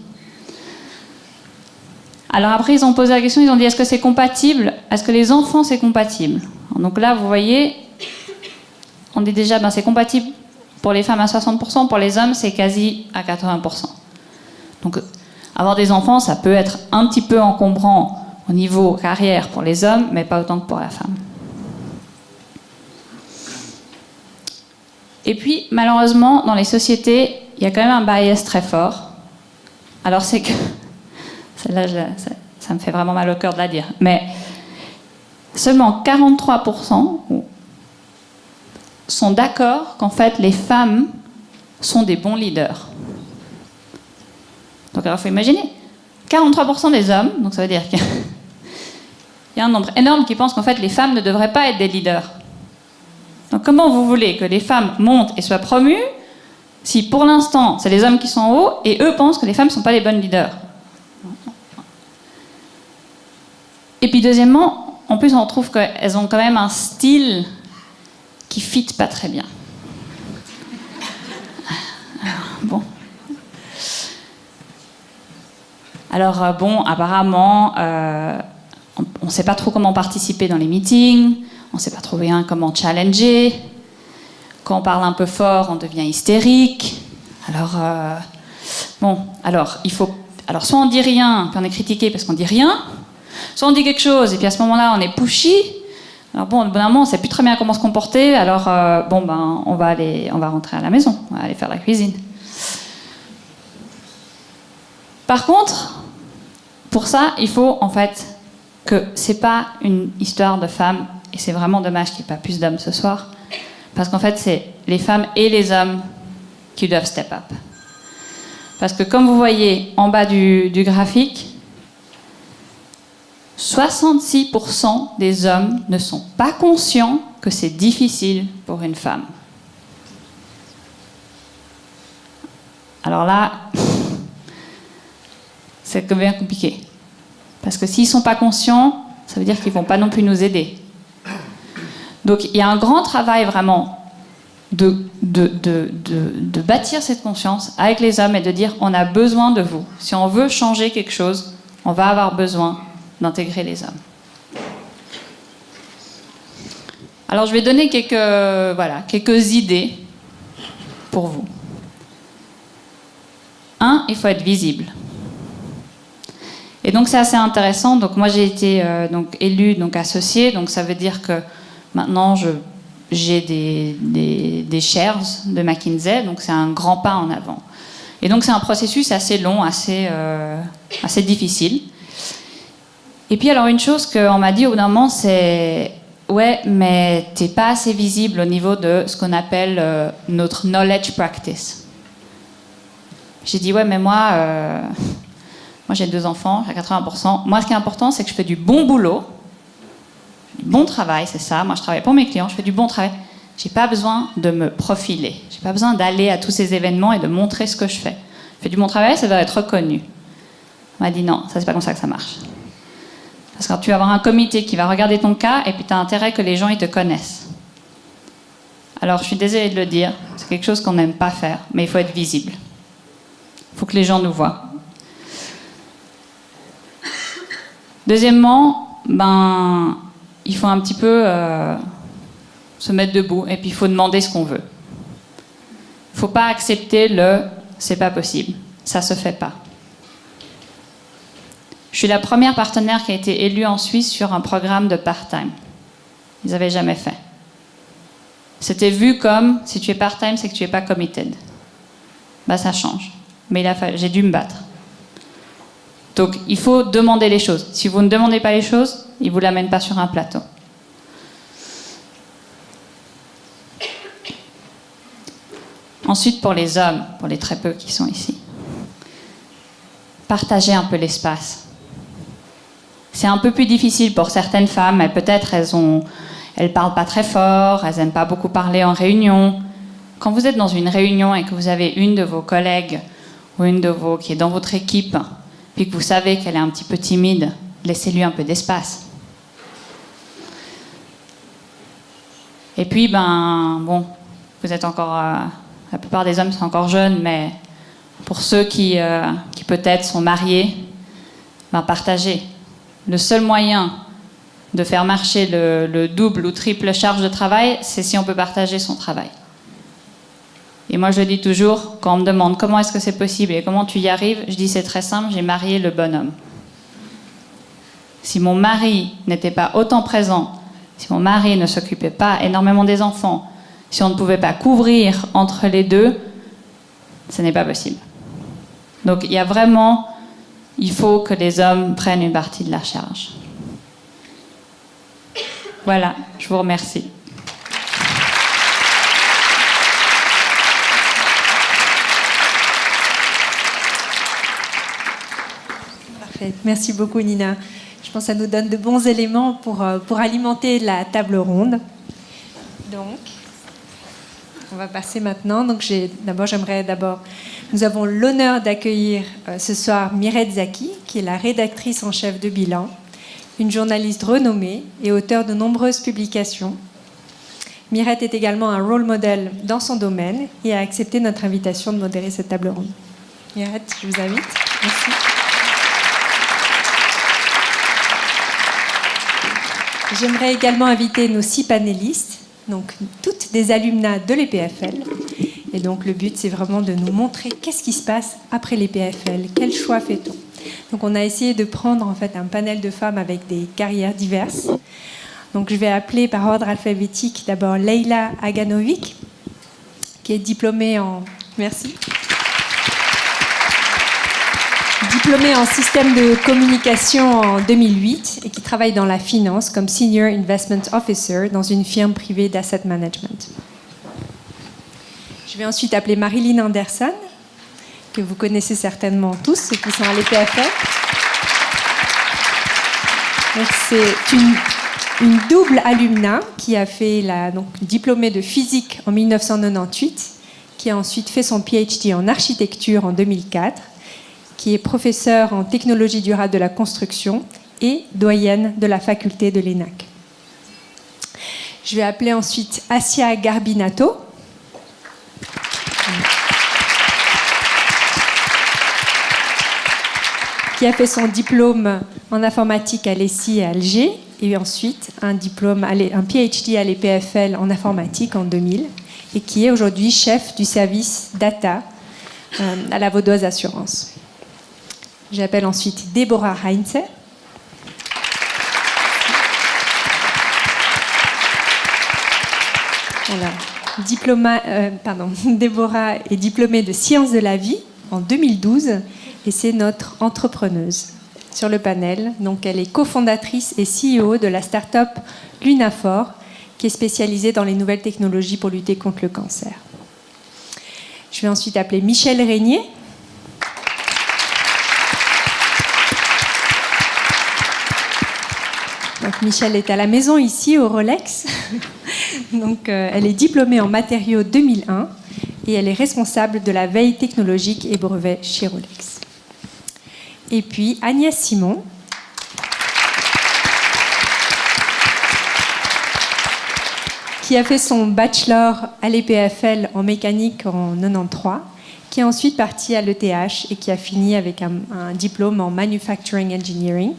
Alors après, ils ont posé la question, ils ont dit, est-ce que c'est compatible? Est-ce que les enfants, c'est compatible? Donc là, vous voyez, on dit déjà, c'est compatible pour les femmes à 60%, pour les hommes, c'est quasi à 80%. Donc, avoir des enfants, ça peut être un petit peu encombrant au niveau carrière pour les hommes, mais pas autant que pour la femme. Et puis, malheureusement, dans les sociétés, il y a quand même un bias très fort. Alors, c'est que... Celle-là, ça me fait vraiment mal au cœur de la dire. Mais seulement 43% sont d'accord qu'en fait, les femmes sont des bons leaders. Donc, alors, il faut imaginer, 43% des hommes, donc ça veut dire qu'il y a un nombre énorme qui pensent qu'en fait, les femmes ne devraient pas être des leaders. Donc, comment vous voulez que les femmes montent et soient promues si, pour l'instant, c'est les hommes qui sont en haut et eux pensent que les femmes ne sont pas les bonnes leaders? Et puis, deuxièmement, en plus, on trouve qu'elles ont quand même un style qui ne fit pas très bien. Alors, apparemment, on ne sait pas trop comment participer dans les meetings, on ne sait pas trop bien comment challenger. Quand on parle un peu fort, on devient hystérique. Alors, soit on dit rien, puis on est critiqué parce qu'on dit rien, soit on dit quelque chose, et puis à ce moment-là, on est pushy. Alors au bout d'un moment, on ne sait plus très bien comment se comporter, alors on va rentrer à la maison, on va aller faire la cuisine. Par contre, pour ça, il faut en fait que c'est pas une histoire de femmes, et c'est vraiment dommage qu'il n'y ait pas plus d'hommes ce soir, parce qu'en fait, c'est les femmes et les hommes qui doivent step up. Parce que comme vous voyez en bas du graphique, 66% des hommes ne sont pas conscients que c'est difficile pour une femme. Alors là, c'est bien compliqué. Parce que s'ils ne sont pas conscients, ça veut dire qu'ils ne vont pas non plus nous aider. Donc il y a un grand travail vraiment de bâtir cette conscience avec les hommes et de dire on a besoin de vous. Si on veut changer quelque chose, on va avoir besoin d'intégrer les hommes. Alors je vais donner quelques idées pour vous. 1, il faut être visible. Et donc c'est assez intéressant. Donc moi j'ai été élue associée, donc ça veut dire que maintenant j'ai des shares de McKinsey, donc c'est un grand pas en avant. Et donc c'est un processus assez long, assez difficile. Et puis alors une chose qu'on m'a dit au bout d'un moment, c'est ouais, mais t'es pas assez visible au niveau de ce qu'on appelle notre knowledge practice. J'ai dit ouais, mais moi j'ai 2 enfants, j'ai 80%. Moi, ce qui est important, c'est que je fais du bon boulot, du bon travail, c'est ça. Moi, je travaille pour mes clients, je fais du bon travail. J'ai pas besoin de me profiler. J'ai pas besoin d'aller à tous ces événements et de montrer ce que je fais. Je fais du bon travail, ça doit être reconnu. On m'a dit non, ça c'est pas comme ça que ça marche. Parce que tu vas avoir un comité qui va regarder ton cas et puis tu as intérêt que les gens ils te connaissent. Alors je suis désolée de le dire, c'est quelque chose qu'on n'aime pas faire, mais il faut être visible. Il faut que les gens nous voient. Deuxièmement, il faut un petit peu se mettre debout et puis il faut demander ce qu'on veut. Il ne faut pas accepter c'est pas possible, ça se fait pas. Je suis la première partenaire qui a été élue en Suisse sur un programme de part-time. Ils n'avaient jamais fait. C'était vu comme, si tu es part-time, c'est que tu n'es pas committed. Ça change. Mais j'ai dû me battre. Donc, il faut demander les choses. Si vous ne demandez pas les choses, ils ne vous l'amènent pas sur un plateau. Ensuite, pour les hommes, pour les très peu qui sont ici, partagez un peu l'espace. C'est un peu plus difficile pour certaines femmes, mais peut-être elles parlent pas très fort, elles n'aiment pas beaucoup parler en réunion. Quand vous êtes dans une réunion et que vous avez une de vos collègues ou une de vos qui est dans votre équipe, puis que vous savez qu'elle est un petit peu timide, laissez-lui un peu d'espace. Et puis, vous êtes encore... la plupart des hommes sont encore jeunes, mais pour ceux qui peut-être sont mariés, partagez. Le seul moyen de faire marcher le double ou triple charge de travail, c'est si on peut partager son travail. Et moi, je le dis toujours, quand on me demande comment est-ce que c'est possible et comment tu y arrives, je dis c'est très simple, j'ai marié le bonhomme. Si mon mari n'était pas autant présent, si mon mari ne s'occupait pas énormément des enfants, si on ne pouvait pas couvrir entre les deux, ce n'est pas possible. Donc il faut que les hommes prennent une partie de la charge. Voilà, je vous remercie. Parfait. Merci beaucoup, Nina. Je pense que ça nous donne de bons éléments pour alimenter la table ronde. Donc, on va passer maintenant. Donc, nous avons l'honneur d'accueillir ce soir Mireille Zaki, qui est la rédactrice en chef de Bilan, une journaliste renommée et auteure de nombreuses publications. Mireille est également un role model dans son domaine et a accepté notre invitation de modérer cette table ronde. Mireille, je vous invite. Merci. J'aimerais également inviter nos 6 panélistes, donc toutes des alumnas de l'EPFL. Et donc le but, c'est vraiment de nous montrer qu'est-ce qui se passe après l'EPFL, quel choix fait-on. Donc on a essayé de prendre en fait un panel de femmes avec des carrières diverses. Donc je vais appeler par ordre alphabétique d'abord Leila Aganovic, qui est diplômée en... Merci. Diplômée en système de communication en 2008 et qui travaille dans la finance comme Senior Investment Officer dans une firme privée d'asset management. Je vais ensuite appeler Marilyn Anderson, que vous connaissez certainement tous, ceux qui sont à l'EPFL. C'est une double alumna qui a fait diplômée de physique en 1998, qui a ensuite fait son PhD en architecture en 2004, qui est professeure en technologie durable de la construction et doyenne de la faculté de l'ENAC. Je vais appeler ensuite Assia Garbinato, qui a fait son diplôme en informatique à l'ESSI à Alger et ensuite un PhD à l'EPFL en informatique en 2000 et qui est aujourd'hui chef du service data à la Vaudoise Assurance. J'appelle ensuite Deborah Heinze. Deborah est diplômée de sciences de la vie en 2012 et c'est notre entrepreneuse sur le panel. Donc elle est cofondatrice et CEO de la start-up Lunaphore, qui est spécialisée dans les nouvelles technologies pour lutter contre le cancer. Je vais ensuite appeler Michel Régnier. Donc Michel est à la maison ici au Rolex. Donc elle est diplômée en matériaux 2001 et elle est responsable de la veille technologique et brevets chez Rolex. Et puis Agnès Simon, qui a fait son bachelor à l'EPFL en mécanique en 93, qui est ensuite partie à l'ETH et qui a fini avec un diplôme en Manufacturing Engineering,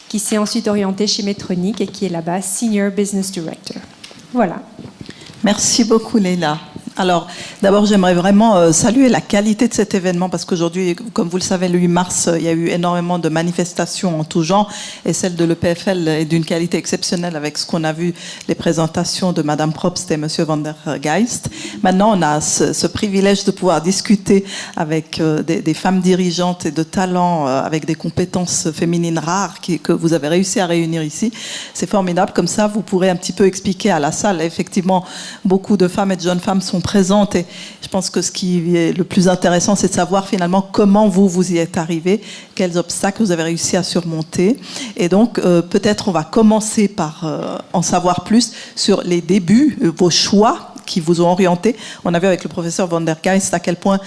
qui s'est ensuite orientée chez Medtronic et qui est là-bas Senior Business Director. Voilà. Merci beaucoup, Leila. Alors, d'abord, j'aimerais vraiment saluer la qualité de cet événement parce qu'aujourd'hui, comme vous le savez, le 8 mars, il y a eu énormément de manifestations en tout genre et celle de l'EPFL est d'une qualité exceptionnelle avec ce qu'on a vu, les présentations de Madame Probst et Monsieur Van der Geist. Maintenant, on a ce privilège de pouvoir discuter avec des femmes dirigeantes et de talents, avec des compétences féminines rares que vous avez réussi à réunir ici. C'est formidable. Comme ça, vous pourrez un petit peu expliquer à la salle. Effectivement, beaucoup de femmes et de jeunes femmes sont présentes et je pense que ce qui est le plus intéressant, c'est de savoir finalement comment vous y êtes arrivés, quels obstacles vous avez réussi à surmonter. Et donc, peut-être on va commencer par en savoir plus sur les débuts, vos choix. qui vous ont orienté. On a vu avec le professeur Van der Geist à quel point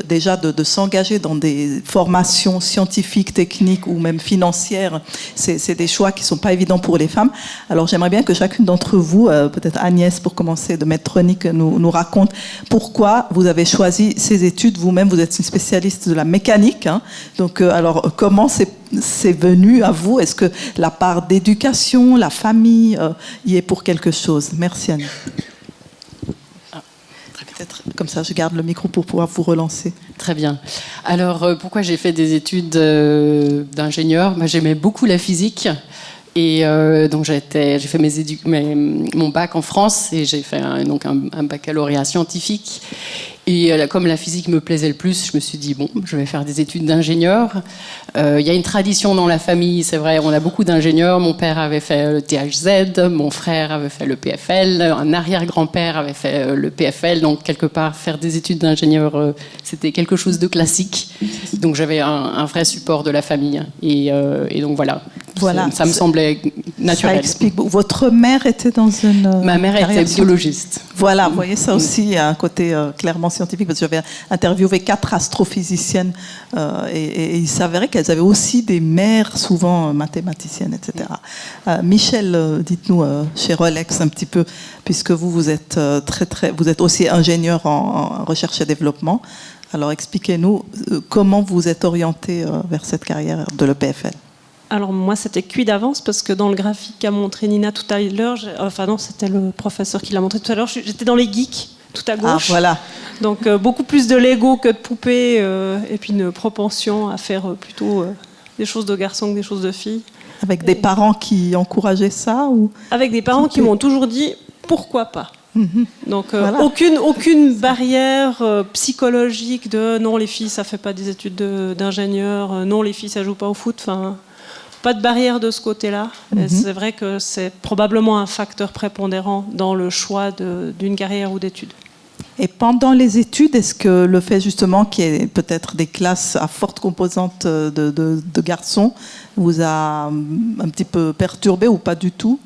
déjà de s'engager dans des formations scientifiques, techniques ou même financières, c'est des choix qui ne sont pas évidents pour les femmes. Alors j'aimerais bien que chacune d'entre vous, peut-être Agnès pour commencer, de Medtronic, nous raconte pourquoi vous avez choisi ces études. Vous-même, vous êtes une spécialiste de la mécanique. Hein. Donc alors comment c'est venu à vous? Est-ce que la part d'éducation, la famille y est pour quelque chose? Merci Anne. Peut-être comme ça, je garde le micro pour pouvoir vous relancer. Très bien. Alors, pourquoi j'ai fait des études d'ingénieur? J'aimais beaucoup la physique. Et donc j'ai fait mon bac en France et j'ai fait un baccalauréat scientifique. Et comme la physique me plaisait le plus, je me suis dit, bon, je vais faire des études d'ingénieur. Il y a une tradition dans la famille, c'est vrai, on a beaucoup d'ingénieurs. Mon père avait fait le THZ, mon frère avait fait le PFL, un arrière-grand-père avait fait le PFL. Donc, quelque part, faire des études d'ingénieur, c'était quelque chose de classique. Donc, j'avais un vrai support de la famille. Et donc, voilà. Ça me semblait naturel. Ça explique. Votre mère était dans une... Ma mère était biologiste. Voilà, vous voyez, ça aussi, il y a un côté clairement scientifique, parce que j'avais interviewé 4 astrophysiciennes et il s'avérait qu'elles avaient aussi des mères, souvent mathématiciennes, etc. Michel, dites-nous, chez Rolex, un petit peu, puisque vous êtes vous êtes aussi ingénieur en recherche et développement. Alors, expliquez-nous comment vous êtes orienté vers cette carrière de l'EPFL. Alors moi, c'était cuit d'avance parce que dans le graphique qu'a montré Nina tout à l'heure, enfin non, c'était le professeur qui l'a montré tout à l'heure, j'étais dans les geeks, tout à gauche. Ah, voilà. Donc beaucoup plus de Lego que de poupées et puis une propension à faire plutôt des choses de garçons que des choses de filles. Avec des parents qui encourageaient ça ou... Avec des parents qui m'ont toujours dit « pourquoi pas ?» Donc voilà. aucune barrière psychologique de « non, les filles, ça fait pas des études d'ingénieur, non, les filles, ça joue pas au foot », enfin... Pas de barrière de ce côté-là. Et c'est vrai que c'est probablement un facteur prépondérant dans le choix d'une carrière ou d'études. Et pendant les études, est-ce que le fait justement qu'il y ait peut-être des classes à forte composante de garçons vous a un petit peu perturbé ou pas du tout ?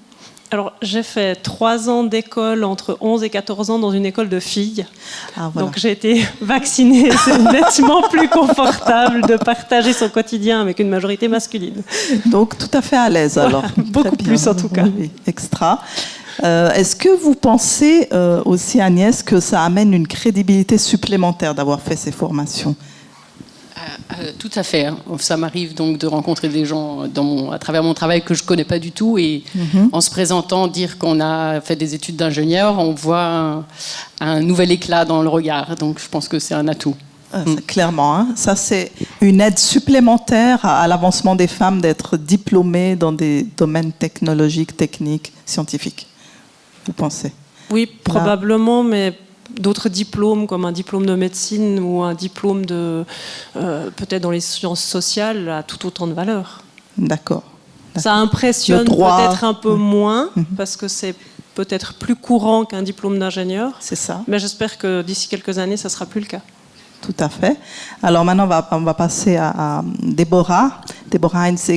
Alors, j'ai fait 3 ans d'école entre 11 et 14 ans dans une école de filles. Ah, voilà. Donc, j'ai été vaccinée. C'est nettement plus confortable de partager son quotidien avec une majorité masculine. Donc, tout à fait à l'aise, alors. Voilà, beaucoup plus, en tout cas. Oui, extra. Est-ce que vous pensez aussi, Agnès, que ça amène une crédibilité supplémentaire d'avoir fait ces formations ? Tout à fait. Ça m'arrive donc de rencontrer des gens à travers mon travail que je ne connais pas du tout et en se présentant, dire qu'on a fait des études d'ingénieur, on voit un nouvel éclat dans le regard. Donc je pense que c'est un atout. Clairement, hein. Ça c'est une aide supplémentaire à l'avancement des femmes d'être diplômées dans des domaines technologiques, techniques, scientifiques. Vous pensez ? Oui, probablement, mais... D'autres diplômes, comme un diplôme de médecine ou un diplôme peut-être dans les sciences sociales, a tout autant de valeur. D'accord. Ça impressionne peut-être un peu moins, parce que c'est peut-être plus courant qu'un diplôme d'ingénieur. C'est ça. Mais j'espère que d'ici quelques années, ça ne sera plus le cas. Tout à fait. Alors maintenant, on va passer à Déborah. Déborah Heinze,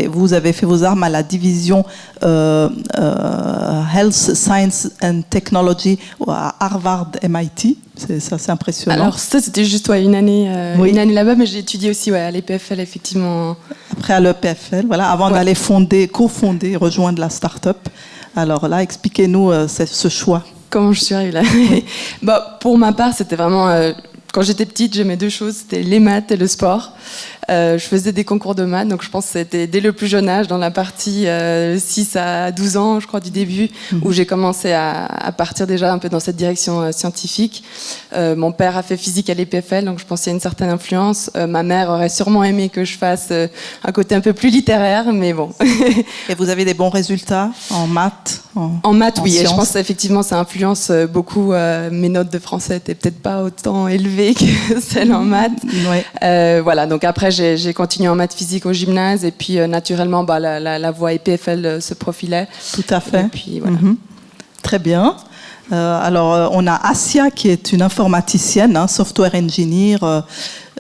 vous avez fait vos armes à la division Health, Science and Technology à Harvard MIT. C'est impressionnant. Alors ça, c'était juste une année là-bas, mais j'ai étudié aussi à l'EPFL, effectivement. Après à l'EPFL, voilà, avant d'aller cofonder, rejoindre la start-up. Alors là, expliquez-nous ce choix. Comment je suis arrivée là? Pour ma part, c'était vraiment... Quand j'étais petite, j'aimais 2 choses, c'était les maths et le sport. Je faisais des concours de maths, donc je pense que c'était dès le plus jeune âge, dans la partie 6 à 12 ans, je crois, du début, où j'ai commencé à partir déjà un peu dans cette direction scientifique. Mon père a fait physique à l'EPFL, donc je pense qu'il y a une certaine influence. Ma mère aurait sûrement aimé que je fasse un côté un peu plus littéraire, mais bon. Et vous avez des bons résultats en maths En maths, oui, et je pense qu'effectivement ça influence beaucoup. Mes notes de français n'étaient peut-être pas autant élevées que celles en maths. Ouais. Voilà, donc après j'ai continué en maths physique au gymnase et puis naturellement la voie EPFL se profilait. Tout à fait. Et puis, voilà. Très bien. Alors, on a Asia qui est une informaticienne, software engineer.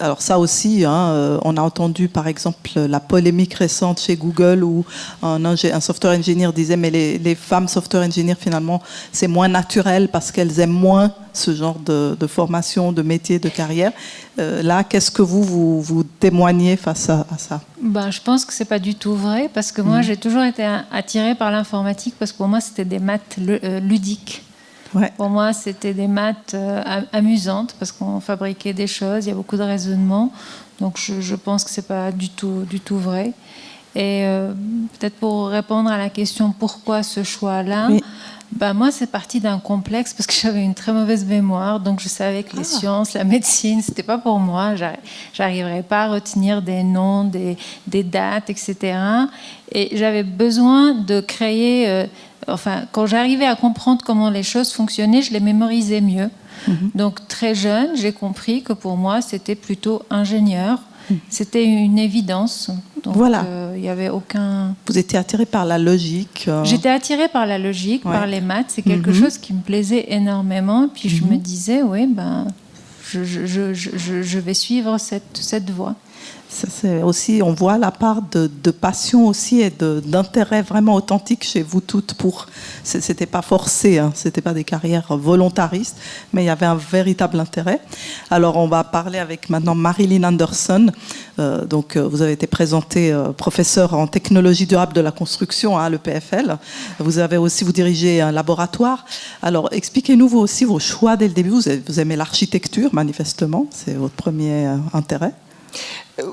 Alors ça aussi, on a entendu par exemple la polémique récente chez Google où un software engineer disait mais les femmes software engineer finalement c'est moins naturel parce qu'elles aiment moins ce genre de formation, de métier, de carrière. Là, qu'est-ce que vous témoignez face à ça? Je pense que c'est pas du tout vrai parce que moi j'ai toujours été attirée par l'informatique parce que pour moi c'était des maths ludiques. Ouais. Pour moi, c'était des maths amusantes parce qu'on fabriquait des choses, il y a beaucoup de raisonnement. Donc, je pense que c'est pas du tout vrai. Et peut-être pour répondre à la question pourquoi ce choix-là, oui. Moi, c'est parti d'un complexe parce que j'avais une très mauvaise mémoire. Donc, je savais que les sciences, la médecine, c'était pas pour moi. J'arriverais pas à retenir des noms, des dates, etc. Et j'avais besoin de créer... quand j'arrivais à comprendre comment les choses fonctionnaient, je les mémorisais mieux. Donc, très jeune, j'ai compris que pour moi, c'était plutôt ingénieur. C'était une évidence. Donc, voilà. Il n'y avait aucun... Vous étiez attirée par la logique J'étais attirée par la logique, par les maths. C'est quelque chose qui me plaisait énormément. Puis je me disais, je vais suivre cette voie. Ça, c'est aussi, on voit la part de passion aussi et d'intérêt vraiment authentique chez vous toutes. C'était pas forcé, c'était pas des carrières volontaristes, mais il y avait un véritable intérêt. Alors, on va parler avec maintenant Marilyn Anderson. Donc, vous avez été présentée professeure en technologie durable de la construction à l'EPFL. Vous dirigez un laboratoire. Alors, expliquez-nous vous aussi vos choix dès le début. Vous aimez l'architecture, manifestement, c'est votre premier intérêt.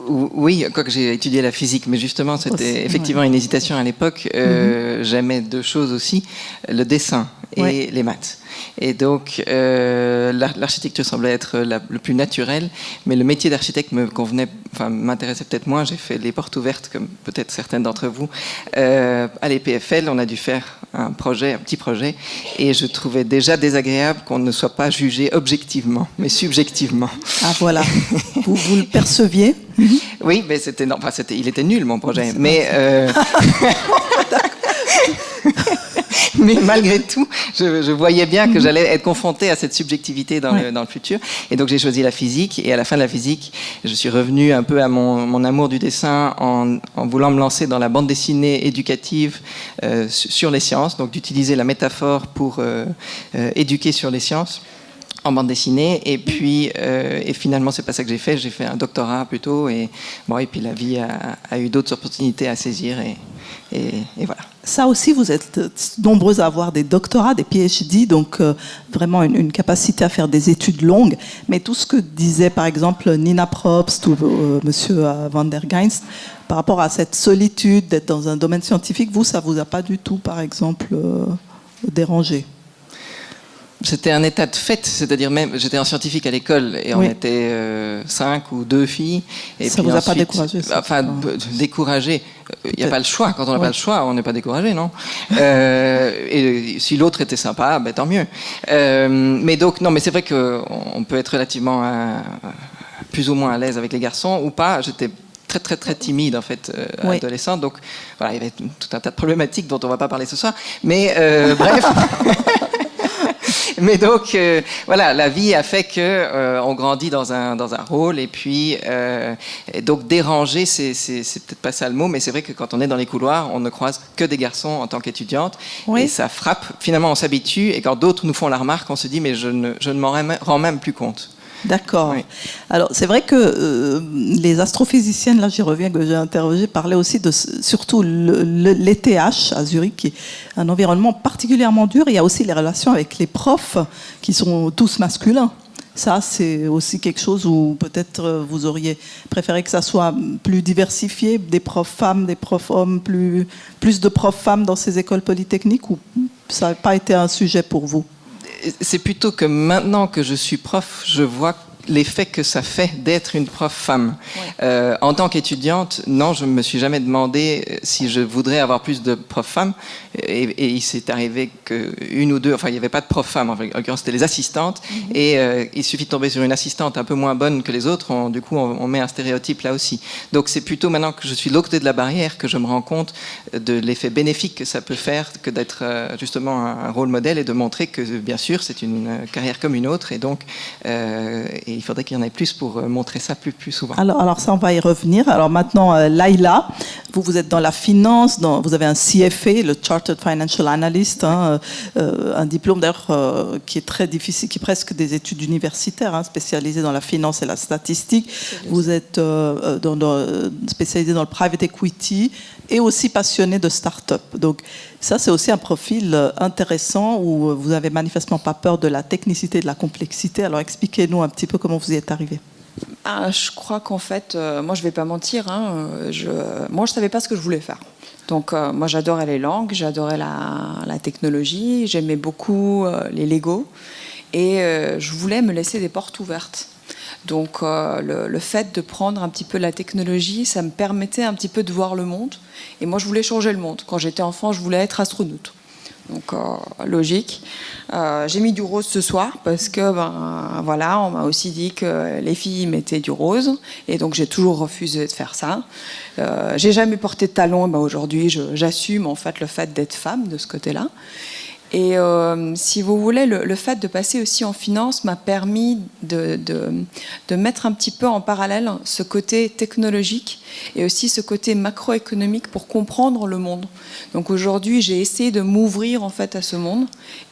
Oui, quoique j'ai étudié la physique, mais justement, c'était effectivement une hésitation à l'époque. J'aimais deux choses aussi, le dessin et les maths. Et donc, l'architecture semblait être le plus naturel, mais le métier d'architecte m'intéressait peut-être moins. J'ai fait les portes ouvertes, comme peut-être certaines d'entre vous. À l'EPFL, on a dû faire un petit projet, et je trouvais déjà désagréable qu'on ne soit pas jugé objectivement, mais subjectivement. Ah voilà, vous le perceviez? Oui, mais il était nul mon projet, mais mais malgré tout, je voyais bien que j'allais être confronté à cette subjectivité dans le futur, et donc j'ai choisi la physique. Et à la fin de la physique, je suis revenu un peu à mon amour du dessin en voulant me lancer dans la bande dessinée éducative sur les sciences, donc d'utiliser la métaphore pour éduquer sur les sciences en bande dessinée. Et puis et finalement c'est pas ça que j'ai fait un doctorat plutôt, et puis la vie a eu d'autres opportunités à saisir, et voilà. Ça aussi, vous êtes nombreux à avoir des doctorats, des PhD, donc vraiment une capacité à faire des études longues. Mais tout ce que disait par exemple Nina Probst ou Monsieur van der Geinst par rapport à cette solitude d'être dans un domaine scientifique, ça vous a pas du tout, par exemple, dérangé? C'était un état de fait, c'est-à-dire même, j'étais en scientifique à l'école et on était 5 ou 2 filles. Et ça puis vous a ensuite, pas découragé? Découragé. Il n'y a pas le choix. Quand on n'a pas le choix, on n'est pas découragé, non? Et si l'autre était sympa, tant mieux. Mais donc, non, mais c'est vrai qu'on peut être relativement plus ou moins à l'aise avec les garçons ou pas. J'étais très très très timide en fait adolescente, donc voilà, il y avait tout un tas de problématiques dont on ne va pas parler ce soir. Mais bref. Mais donc, voilà, la vie a fait qu'on grandit dans un rôle, et puis et donc déranger, c'est peut-être pas ça le mot, mais c'est vrai que quand on est dans les couloirs, on ne croise que des garçons en tant qu'étudiante, et ça frappe. Finalement, on s'habitue, et quand d'autres nous font la remarque, on se dit, mais je ne m'en rends même plus compte. D'accord. Oui. Alors, c'est vrai que les astrophysiciennes, là j'y reviens, que j'ai interrogé, parlaient aussi de surtout l'ETH à Zurich, qui est un environnement particulièrement dur. Il y a aussi les relations avec les profs, qui sont tous masculins. Ça, c'est aussi quelque chose où peut-être vous auriez préféré que ça soit plus diversifié, des profs femmes, des profs hommes, plus de profs femmes dans ces écoles polytechniques, ou ça n'a pas été un sujet pour vous? C'est plutôt que maintenant que je suis prof, je vois l'effet que ça fait d'être une prof femme. En tant qu'étudiante, non, je ne me suis jamais demandé si je voudrais avoir plus de profs femmes. Et il s'est arrivé qu'une ou deux, enfin il n'y avait pas de profs femmes, en l'occurrence c'était les assistantes. Et il suffit de tomber sur une assistante un peu moins bonne que les autres, du coup on met un stéréotype là aussi. Donc c'est plutôt maintenant que je suis de l'autre côté de la barrière que je me rends compte de l'effet bénéfique que ça peut faire que d'être justement un rôle modèle et de montrer que bien sûr c'est une carrière comme une autre et donc et il faudrait qu'il y en ait plus pour montrer ça plus souvent. Alors ça on va y revenir. Alors maintenant Laïla, vous êtes dans la finance, vous avez un CFA, le Chartered Financial Analyst, un diplôme d'ailleurs qui est très difficile, qui est presque des études universitaires, spécialisé dans la finance et la statistique. Vous êtes spécialisé dans le private equity et aussi passionné de start-up. Donc ça, c'est aussi un profil intéressant où vous avez manifestement pas peur de la technicité et de la complexité. Alors expliquez-nous un petit peu comment vous y êtes arrivé. Je crois qu'en fait, moi je vais pas mentir, moi je savais pas ce que je voulais faire. Donc moi j'adorais les langues, j'adorais la technologie, j'aimais beaucoup les Lego et je voulais me laisser des portes ouvertes. Donc le fait de prendre un petit peu la technologie, ça me permettait un petit peu de voir le monde. Et moi, je voulais changer le monde. Quand j'étais enfant, je voulais être astronaute. Donc logique. J'ai mis du rose ce soir parce que voilà, on m'a aussi dit que les filles mettaient du rose. Et donc j'ai toujours refusé de faire ça. J'ai jamais porté de talons. Aujourd'hui, j'assume en fait le fait d'être femme de ce côté-là. Et si vous voulez, le fait de passer aussi en finance m'a permis de mettre un petit peu en parallèle ce côté technologique et aussi ce côté macroéconomique pour comprendre le monde. Donc aujourd'hui, j'ai essayé de m'ouvrir en fait à ce monde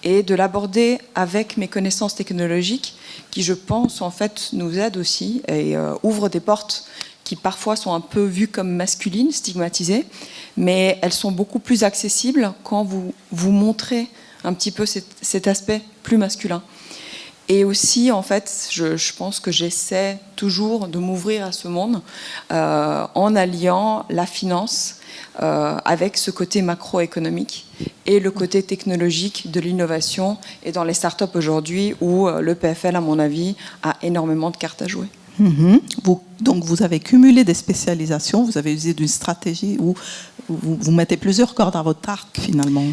et de l'aborder avec mes connaissances technologiques qui, je pense, en fait, nous aident aussi et ouvrent des portes qui parfois sont un peu vues comme masculines, stigmatisées, mais elles sont beaucoup plus accessibles quand vous montrez un petit peu cet aspect plus masculin. Et aussi, en fait, je pense que j'essaie toujours de m'ouvrir à ce monde en alliant la finance avec ce côté macroéconomique et le côté technologique de l'innovation et dans les startups aujourd'hui où le PFL, à mon avis, a énormément de cartes à jouer. Donc vous avez cumulé des spécialisations, vous avez usé d'une stratégie où vous mettez plusieurs cordes à votre arc finalement.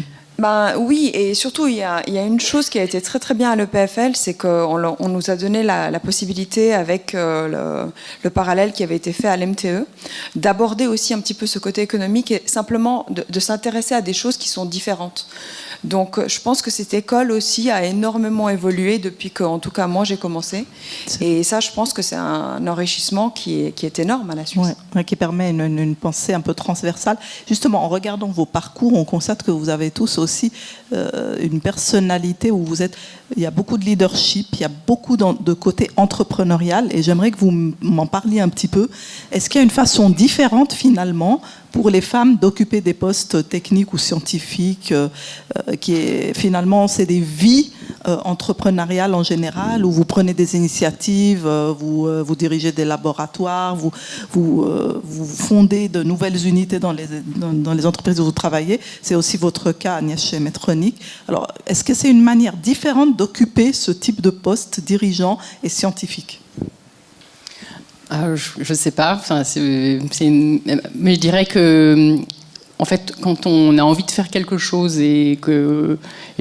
Oui, et surtout il y a une chose qui a été très très bien à l'EPFL, c'est qu'on nous a donné la possibilité avec le parallèle qui avait été fait à l'MTE d'aborder aussi un petit peu ce côté économique et simplement de s'intéresser à des choses qui sont différentes. Donc je pense que cette école aussi a énormément évolué depuis que, en tout cas moi j'ai commencé. Et ça, je pense que c'est un enrichissement qui est énorme à la Suisse. Ouais, qui permet une pensée un peu transversale. Justement, en regardant vos parcours, on constate que vous avez tous aussi une personnalité où il y a beaucoup de leadership, il y a beaucoup de côté entrepreneurial. Et j'aimerais que vous m'en parliez un petit peu. Est-ce qu'il y a une façon différente finalement pour les femmes d'occuper des postes techniques ou scientifiques, qui est finalement c'est des vies entrepreneuriales en général, où vous prenez des initiatives, vous dirigez des laboratoires, vous fondez de nouvelles unités dans les entreprises où vous travaillez. C'est aussi votre cas, Agnès, chez Medtronic. Alors, est-ce que c'est une manière différente d'occuper ce type de poste dirigeant et scientifique ? Je ne sais pas. Mais je dirais que, en fait, quand on a envie de faire quelque chose et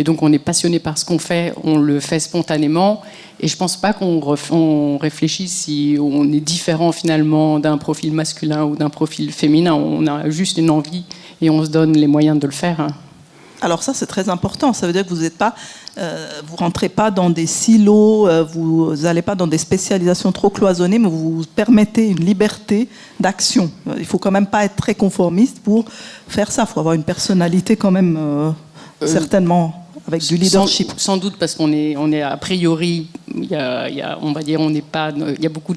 donc on est passionné par ce qu'on fait, on le fait spontanément. Et je ne pense pas qu'on réfléchisse si on est différent finalement d'un profil masculin ou d'un profil féminin. On a juste une envie et on se donne les moyens de le faire. Alors ça, c'est très important. Ça veut dire que vous vous rentrez pas dans des silos, vous n'allez pas dans des spécialisations trop cloisonnées, mais vous vous permettez une liberté d'action. Il faut quand même pas être très conformiste pour faire ça. Il faut avoir une personnalité quand même, certainement, avec du leadership. Sans doute, parce qu'on est a priori, on va dire, il y a beaucoup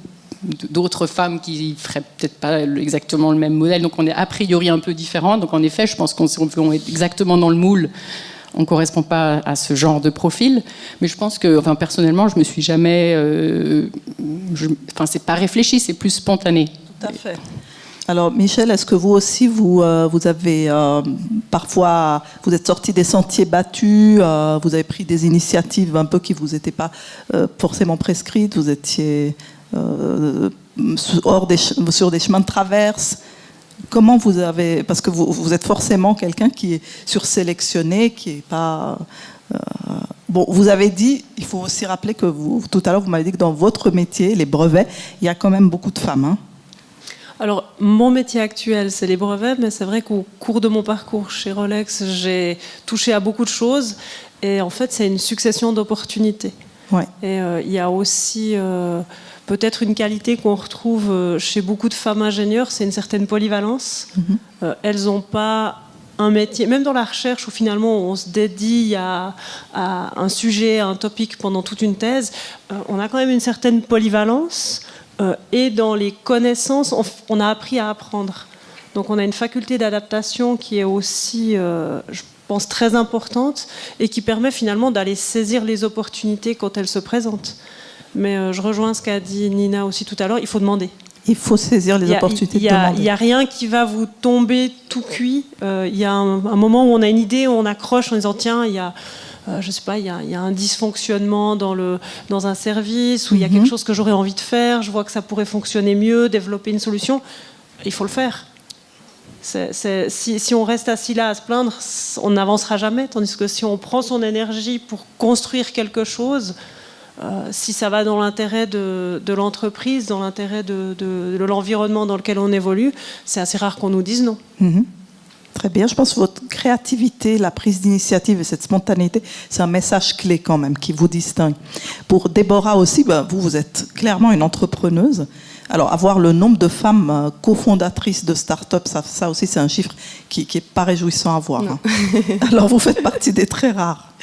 d'autres femmes qui feraient peut-être pas exactement le même modèle, donc on est a priori un peu différents. Donc en effet, je pense qu'on est exactement dans le moule, on ne correspond pas à ce genre de profil. Mais je pense que, personnellement, je me suis jamais, c'est pas réfléchi, c'est plus spontané. Tout à fait. Alors Michel, est-ce que vous aussi vous avez parfois, vous êtes sortis des sentiers battus, vous avez pris des initiatives un peu qui vous étaient pas forcément prescrites, vous étiez sur des chemins de traverse. Comment vous avez... Parce que vous êtes forcément quelqu'un qui est sursélectionné, qui n'est pas... Bon, vous avez dit, il faut aussi rappeler que tout à l'heure, vous m'avez dit que dans votre métier, les brevets, il y a quand même beaucoup de femmes. Hein. Alors, mon métier actuel, c'est les brevets, mais c'est vrai qu'au cours de mon parcours chez Rolex, j'ai touché à beaucoup de choses. Et en fait, c'est une succession d'opportunités. Ouais. Et il y a aussi peut-être une qualité qu'on retrouve chez beaucoup de femmes ingénieurs, c'est une certaine polyvalence. Elles n'ont pas un métier, même dans la recherche où finalement on se dédie à un sujet, à un topic pendant toute une thèse, on a quand même une certaine polyvalence et dans les connaissances, on a appris à apprendre. Donc on a une faculté d'adaptation qui est aussi, je pense, très importante et qui permet finalement d'aller saisir les opportunités quand elles se présentent. Mais je rejoins ce qu'a dit Nina aussi tout à l'heure, il faut demander. Il faut saisir les opportunités de demander. Il n'y a rien qui va vous tomber tout cuit. Il y a un moment où on a une idée, où on accroche en disant tiens, il y a, je sais pas, il y a un dysfonctionnement dans un service, ou il y a quelque chose que j'aurais envie de faire, je vois que ça pourrait fonctionner mieux, développer une solution. Il faut le faire. Si on reste assis là à se plaindre, on n'avancera jamais. Tandis que si on prend son énergie pour construire quelque chose, si ça va dans l'intérêt de l'entreprise, dans l'intérêt de l'environnement dans lequel on évolue, c'est assez rare qu'on nous dise non. Très bien. Je pense que votre créativité, la prise d'initiative et cette spontanéité, c'est un message clé quand même qui vous distingue. Pour Déborah aussi, vous êtes clairement une entrepreneuse. Alors, avoir le nombre de femmes cofondatrices de start-up, ça aussi, c'est un chiffre qui n'est pas réjouissant à voir. Hein. Alors, vous faites partie des très rares.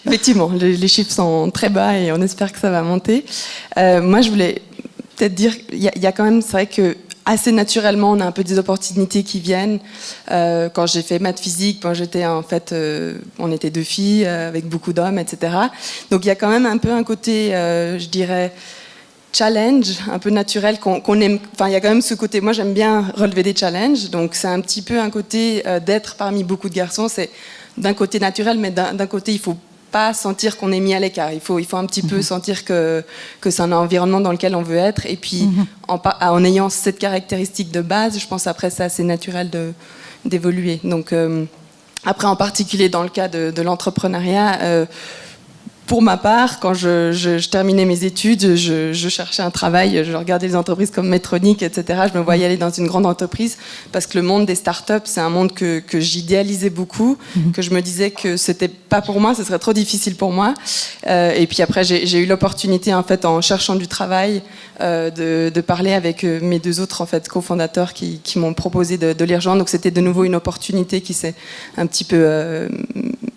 Effectivement, les chiffres sont très bas et on espère que ça va monter. Moi, je voulais peut-être dire, il y a quand même, c'est vrai que assez naturellement, on a un peu des opportunités qui viennent. Quand j'ai fait maths physique, quand j'étais en fait, on était 2 filles avec beaucoup d'hommes, etc. Donc, il y a quand même un peu un côté, je dirais, challenge, un peu naturel qu'on aime. Enfin, il y a quand même ce côté. Moi, j'aime bien relever des challenges. Donc, c'est un petit peu un côté d'être parmi beaucoup de garçons. C'est d'un côté naturel, mais d'un côté, il faut pas sentir qu'on est mis à l'écart. Il faut un petit peu sentir que c'est un environnement dans lequel on veut être. Et puis, en ayant cette caractéristique de base, je pense après, c'est assez naturel d'évoluer. Donc, après, en particulier dans le cas de l'entrepreneuriat. Pour ma part, quand je terminais mes études, je cherchais un travail, je regardais les entreprises comme Medtronic, etc. Je me voyais aller dans une grande entreprise parce que le monde des startups, c'est un monde que j'idéalisais beaucoup, que je me disais que c'était pas pour moi, ce serait trop difficile pour moi. Et puis après, j'ai eu l'opportunité, en fait, en cherchant du travail, de parler avec mes 2 autres en fait, cofondateurs qui m'ont proposé de les rejoindre. Donc c'était de nouveau une opportunité qui s'est un petit peu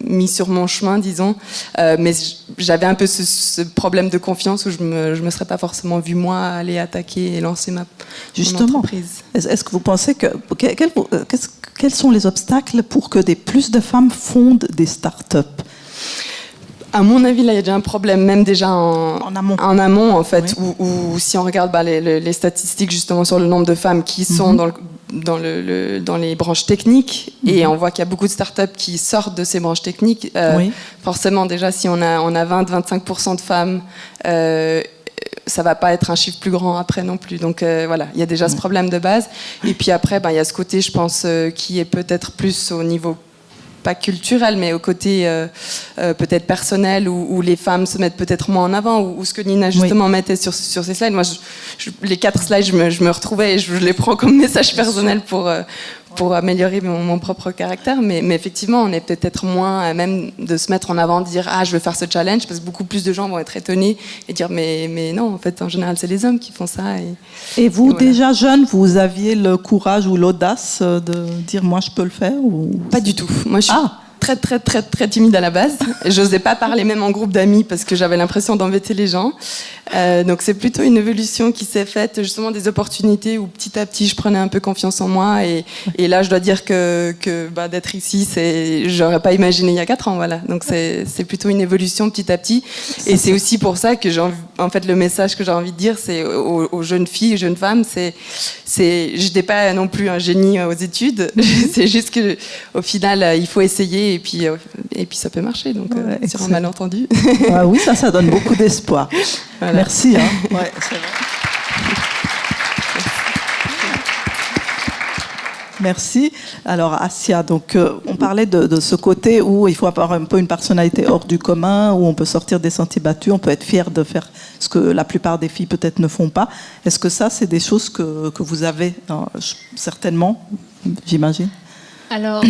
mis sur mon chemin, disons. Mais j'avais un peu ce problème de confiance où je me serais pas forcément vue moi aller attaquer et lancer mon entreprise. Est-ce que vous pensez quels sont les obstacles pour que plus de femmes fondent des start-up? À mon avis, là, il y a déjà un problème, même déjà en amont, en fait, oui. où si on regarde les statistiques justement sur le nombre de femmes qui sont dans les branches techniques, et on voit qu'il y a beaucoup de startups qui sortent de ces branches techniques. Forcément, déjà, si on a 20-25% de femmes, ça va pas être un chiffre plus grand après non plus. Donc voilà, il y a déjà ce problème de base. Et puis après, il y a ce côté, je pense, qui est peut-être plus au niveau pas culturel, mais au côté peut-être personnel, où les femmes se mettent peut-être moins en avant, ou ce que Nina justement mettait sur ces slides. Moi, les 4 slides, je me retrouvais et je les prends comme message personnel pour améliorer mon propre caractère. Mais effectivement, on est peut-être moins à même de se mettre en avant, de dire « Ah, je veux faire ce challenge », parce que beaucoup plus de gens vont être étonnés et dire « Mais non, en fait, en général, c'est les hommes qui font ça. » Et vous, déjà jeune, vous aviez le courage ou l'audace de dire « Moi, je peux le faire » ou... Pas du tout. Moi, très timide à la base. Je n'osais pas parler même en groupe d'amis parce que j'avais l'impression d'embêter les gens. Donc c'est plutôt une évolution qui s'est faite, justement des opportunités où petit à petit je prenais un peu confiance en moi. Et là, je dois dire que d'être ici, j'aurais pas imaginé il y a 4 ans. Voilà. Donc c'est plutôt une évolution petit à petit. Et c'est aussi pour ça que en fait, le message que j'ai envie de dire, c'est aux jeunes filles et jeunes femmes, je n'étais pas non plus un génie aux études. C'est juste que au final, il faut essayer et puis ça peut marcher. Donc sur un malentendu. Ah oui, ça donne beaucoup d'espoir. Voilà. Merci. Hein. Ouais, c'est vrai. Merci. Alors, Assia, donc, on parlait de ce côté où il faut avoir un peu une personnalité hors du commun, où on peut sortir des sentiers battus, on peut être fier de faire ce que la plupart des filles peut-être ne font pas. Est-ce que ça, c'est des choses que vous avez certainement, j'imagine? Alors,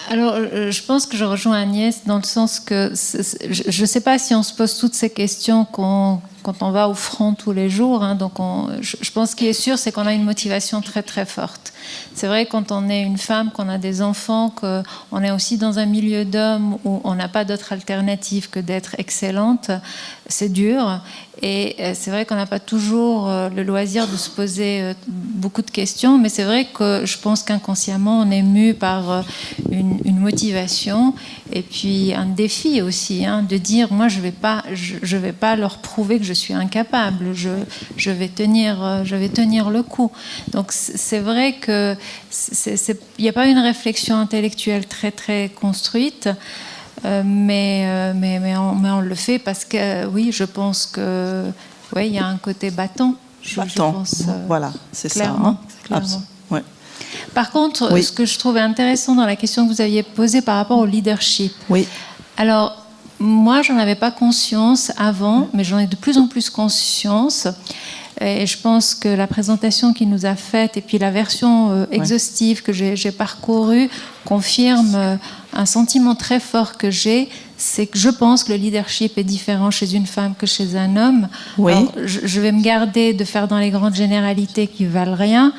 je pense que je rejoins Agnès dans le sens que je ne sais pas si on se pose toutes ces questions quand on va au front tous les jours. Hein, donc je pense qu'il est sûr, c'est qu'on a une motivation très très forte. C'est vrai, quand on est une femme, qu'on a des enfants, qu'on est aussi dans un milieu d'hommes où on n'a pas d'autre alternative que d'être excellente, c'est dur. Et c'est vrai qu'on n'a pas toujours le loisir de se poser beaucoup de questions, mais c'est vrai que je pense qu'inconsciemment, on est mu par une motivation et puis un défi aussi, hein, de dire, moi, je vais pas leur prouver que je suis incapable, je vais tenir le coup. Donc c'est vrai que il n'y a pas une réflexion intellectuelle très très construite. Mais on le fait parce que, oui, je pense que, il y a un côté battant. Je pense, voilà, c'est clairement, ça. Hein. Clairement. Ouais. Par contre, ce que je trouvais intéressant dans la question que vous aviez posée par rapport au leadership. Oui. Alors, moi, j'en avais pas conscience avant, mais j'en ai de plus en plus conscience. Et je pense que la présentation qu'il nous a faite et puis la version exhaustive que j'ai parcourue confirme un sentiment très fort que j'ai, c'est que je pense que le leadership est différent chez une femme que chez un homme. Oui. Alors, je vais me garder de faire dans les grandes généralités qui valent rien,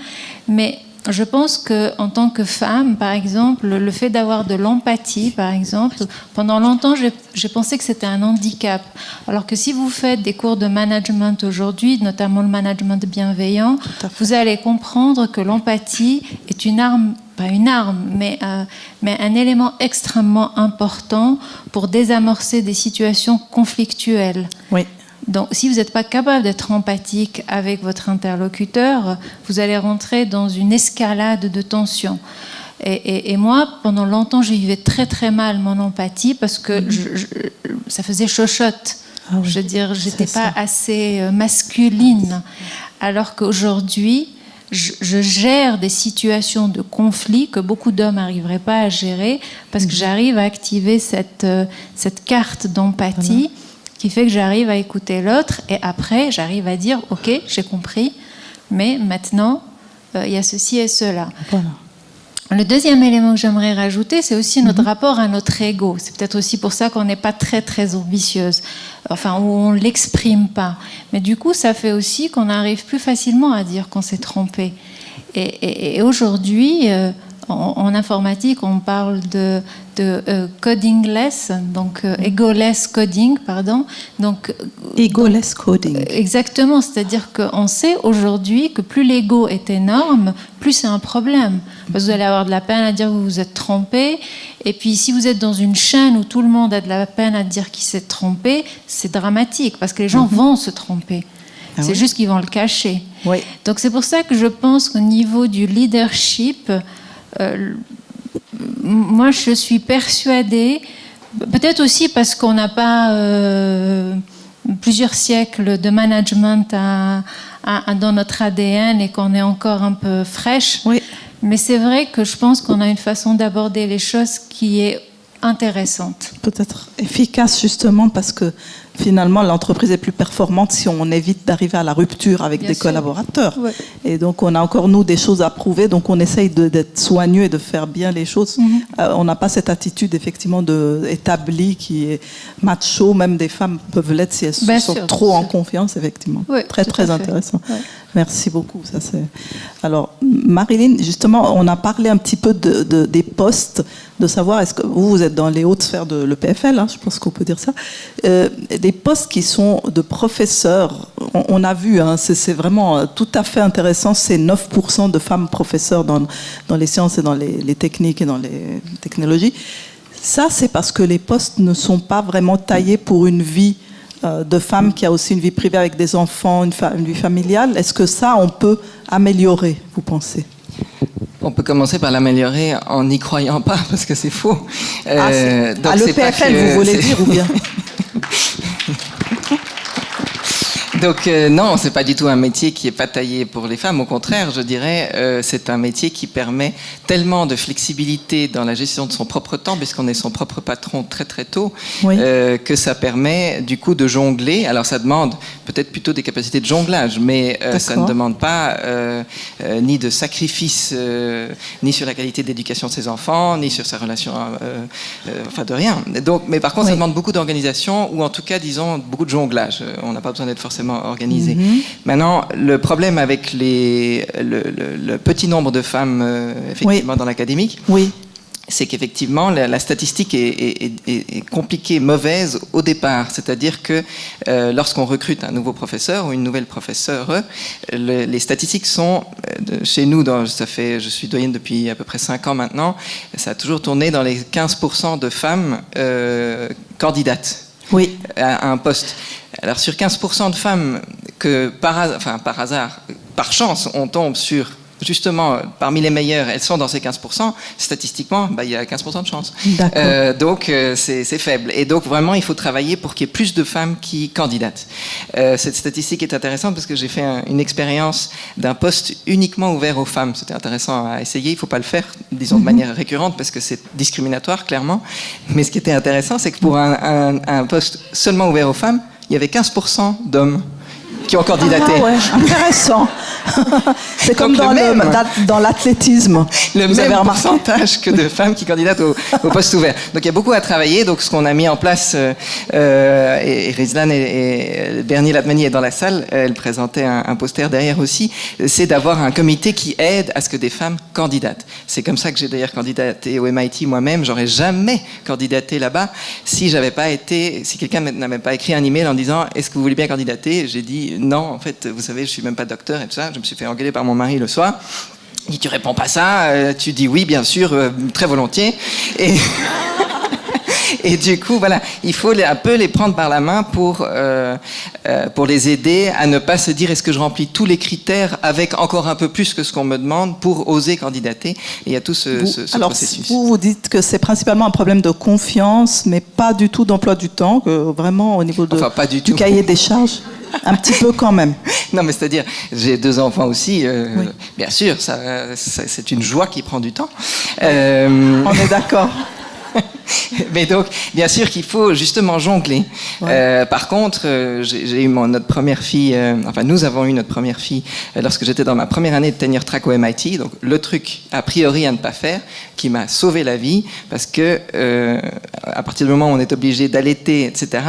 mais je pense qu'en tant que femme, par exemple, le fait d'avoir de l'empathie, par exemple, pendant longtemps, j'ai pensé que c'était un handicap. Alors que si vous faites des cours de management aujourd'hui, notamment le management bienveillant, vous allez comprendre que l'empathie est une arme, pas une arme, mais un élément extrêmement important pour désamorcer des situations conflictuelles. Oui. Donc, si vous n'êtes pas capable d'être empathique avec votre interlocuteur, vous allez rentrer dans une escalade de tension. Et moi, pendant longtemps, je vivais très très mal mon empathie parce que ça faisait chochotte. Ah oui, je veux dire, j'étais pas assez masculine. Alors qu'aujourd'hui, je gère des situations de conflit que beaucoup d'hommes n'arriveraient pas à gérer parce que j'arrive à activer cette carte d'empathie. Qui fait que j'arrive à écouter l'autre et après j'arrive à dire ok, j'ai compris, mais maintenant il y a ceci et cela. Voilà. Le deuxième élément que j'aimerais rajouter, c'est aussi notre rapport à notre ego. C'est peut-être aussi pour ça qu'on n'est pas très très ambitieuse, enfin où on l'exprime pas. Mais du coup, ça fait aussi qu'on arrive plus facilement à dire qu'on s'est trompé. Et aujourd'hui, en informatique, on parle de codingless, donc egoless coding, pardon. Donc egoless coding. Exactement, c'est-à-dire qu'on sait aujourd'hui que plus l'ego est énorme, plus c'est un problème. Parce que vous allez avoir de la peine à dire que vous vous êtes trompé. Et puis si vous êtes dans une chaîne où tout le monde a de la peine à dire qu'il s'est trompé, c'est dramatique parce que les gens vont se tromper. C'est juste qu'ils vont le cacher. Oui. Donc c'est pour ça que je pense qu'au niveau du leadership, moi je suis persuadée, peut-être aussi parce qu'on n'a pas plusieurs siècles de management dans notre ADN et qu'on est encore un peu fraîche, mais c'est vrai que je pense qu'on a une façon d'aborder les choses qui est intéressante. Peut-être efficace justement parce que finalement, l'entreprise est plus performante si on évite d'arriver à la rupture avec des collaborateurs. Ouais. Et donc, on a encore, nous, des choses à prouver. Donc, on essaye d'être soigneux et de faire bien les choses. On n'a pas cette attitude, effectivement, établie qui est macho. Même des femmes peuvent l'être si elles sont trop en confiance, effectivement. Ouais, très intéressant. Ouais. Merci beaucoup. Alors, Marilyn, justement, on a parlé un petit peu des postes, de savoir, est-ce que vous êtes dans les hautes sphères de l'EPFL, je pense qu'on peut dire ça, des postes qui sont de professeurs, on a vu, c'est vraiment tout à fait intéressant, c'est 9% de femmes professeurs dans les sciences et dans les techniques et dans les technologies. Ça, c'est parce que les postes ne sont pas vraiment taillés pour une vie de femme qui a aussi une vie privée avec des enfants, une vie familiale. Est-ce que ça, on peut améliorer, vous pensez ? On peut commencer par l'améliorer en n'y croyant pas, parce que c'est faux. À l'EPFL, vous voulez dire, ou bien Donc non, c'est pas du tout un métier qui est pas taillé pour les femmes. Au contraire, je dirais, c'est un métier qui permet tellement de flexibilité dans la gestion de son propre temps, puisqu'on est son propre patron très très tôt, que ça permet du coup de jongler. Alors ça demande peut-être plutôt des capacités de jonglage, mais ça ne demande pas ni de sacrifice, ni sur la qualité d'éducation de ses enfants, ni sur sa relation, enfin de rien. Donc, mais par contre, ça demande beaucoup d'organisation, ou en tout cas, disons, beaucoup de jonglage. On n'a pas besoin d'être forcément organisé. Maintenant, le problème avec le petit nombre de femmes effectivement dans l'académique, c'est qu'effectivement la statistique est compliquée, mauvaise au départ. C'est-à-dire que lorsqu'on recrute un nouveau professeur ou une nouvelle professeure, les statistiques sont, chez nous, je suis doyenne depuis à peu près 5 ans maintenant, ça a toujours tourné dans les 15% de femmes candidates à un poste. Alors sur 15% de femmes que par hasard, par chance, on tombe sur justement parmi les meilleures, elles sont dans ces 15%, statistiquement, il y a 15% de chance. Donc c'est faible. Et donc vraiment, il faut travailler pour qu'il y ait plus de femmes qui candidatent. Cette statistique est intéressante parce que j'ai fait une expérience d'un poste uniquement ouvert aux femmes. C'était intéressant à essayer. Il ne faut pas le faire, disons, de manière récurrente parce que c'est discriminatoire, clairement. Mais ce qui était intéressant, c'est que pour un poste seulement ouvert aux femmes, il y avait 15% d'hommes qui ont candidaté. Intéressant. C'est comme dans l'athlétisme. Le même pourcentage que de femmes qui candidatent au poste ouvert. Donc il y a beaucoup à travailler. Donc ce qu'on a mis en place, et Rizlan et Bernie Latmani est dans la salle, elle présentait un poster derrière aussi, c'est d'avoir un comité qui aide à ce que des femmes candidatent. C'est comme ça que j'ai d'ailleurs candidaté au MIT moi-même. J'aurais jamais candidaté là-bas si quelqu'un n'avait pas écrit un email en disant est-ce que vous voulez bien candidater. J'ai dit non, en fait, vous savez, je suis même pas docteur et tout ça. Je me suis fait engueuler par mon mari le soir. Il dit, tu réponds pas ça, tu dis oui, bien sûr, très volontiers. Et du coup, voilà, il faut un peu les prendre par la main pour les aider à ne pas se dire est-ce que je remplis tous les critères avec encore un peu plus que ce qu'on me demande pour oser candidater. Et il y a tout ce processus. Vous dites que c'est principalement un problème de confiance, mais pas du tout d'emploi du temps, que vraiment au niveau du cahier des charges. Un petit peu quand même. Non, mais c'est-à-dire, j'ai 2 enfants aussi. Bien sûr, c'est une joie qui prend du temps. On est d'accord. Mais donc, bien sûr qu'il faut justement jongler. Par contre, j'ai eu notre première fille, nous avons eu notre première fille lorsque j'étais dans ma première année de tenure track au MIT. Donc, le truc, a priori, à ne pas faire, qui m'a sauvé la vie, parce que à partir du moment où on est obligé d'allaiter, etc.,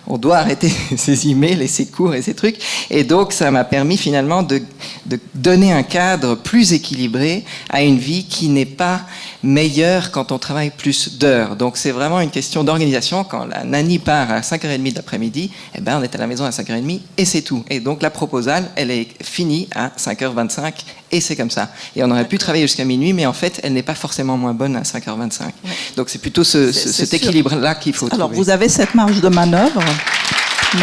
on doit arrêter ses emails et ses cours et ses trucs. Et donc, ça m'a permis finalement de donner un cadre plus équilibré à une vie qui n'est pas meilleure quand on travaille plus d'heures. Donc, c'est vraiment une question d'organisation. Quand la nanny part à 5h30 de l'après-midi, on est à la maison à 5h30 et c'est tout. Et donc, la proposale, elle est finie à 5h25 et c'est comme ça. Et on aurait pu travailler jusqu'à minuit, mais en fait, elle n'est pas forcément moins bonne à 5h25. Donc, c'est plutôt cet équilibre-là qu'il faut trouver. Alors, vous avez cette marge de manœuvre, mais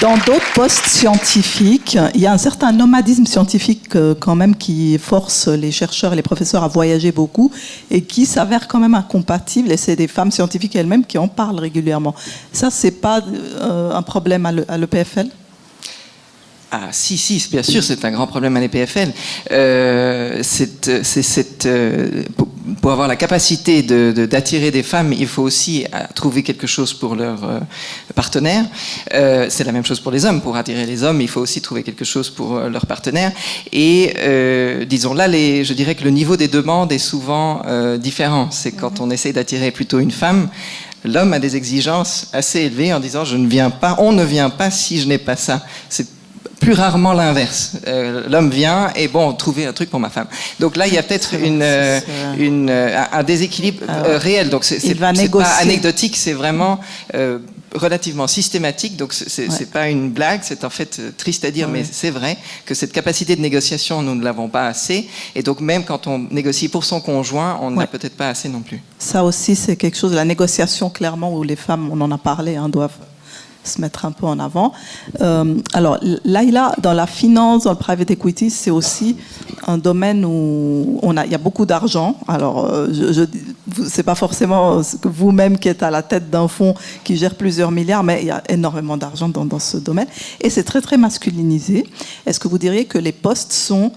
dans d'autres postes scientifiques, il y a un certain nomadisme scientifique quand même qui force les chercheurs et les professeurs à voyager beaucoup et qui s'avère quand même incompatible. Et c'est des femmes scientifiques elles-mêmes qui en parlent régulièrement. Ça, c'est pas un problème à l'EPFL ? Ah, si, bien sûr, c'est un grand problème à l'EPFL. pour avoir la capacité d'attirer des femmes, il faut aussi trouver quelque chose pour leur partenaire. C'est la même chose pour les hommes. Pour attirer les hommes, il faut aussi trouver quelque chose pour leur partenaire. Et disons là, je dirais que le niveau des demandes est souvent différent. C'est quand on essaie d'attirer plutôt une femme, l'homme a des exigences assez élevées en disant on ne vient pas si je n'ai pas ça. C'est plus rarement l'inverse. L'homme vient et trouver un truc pour ma femme. Donc là, il y a peut-être un déséquilibre réel. Donc c'est pas anecdotique, c'est vraiment relativement systématique. Donc c'est pas une blague, c'est en fait triste à dire, mais c'est vrai que cette capacité de négociation, nous ne l'avons pas assez. Et donc même quand on négocie pour son conjoint, on n'a peut-être pas assez non plus. Ça aussi, c'est quelque chose, la négociation, clairement, où les femmes, on en a parlé, doivent se mettre un peu en avant. Alors, Laïla, dans la finance, dans le private equity, c'est aussi un domaine où il y a beaucoup d'argent. Alors, c'est pas forcément vous-même qui êtes à la tête d'un fonds qui gère plusieurs milliards, mais il y a énormément d'argent dans ce domaine. Et c'est très, très masculinisé. Est-ce que vous diriez que les postes sont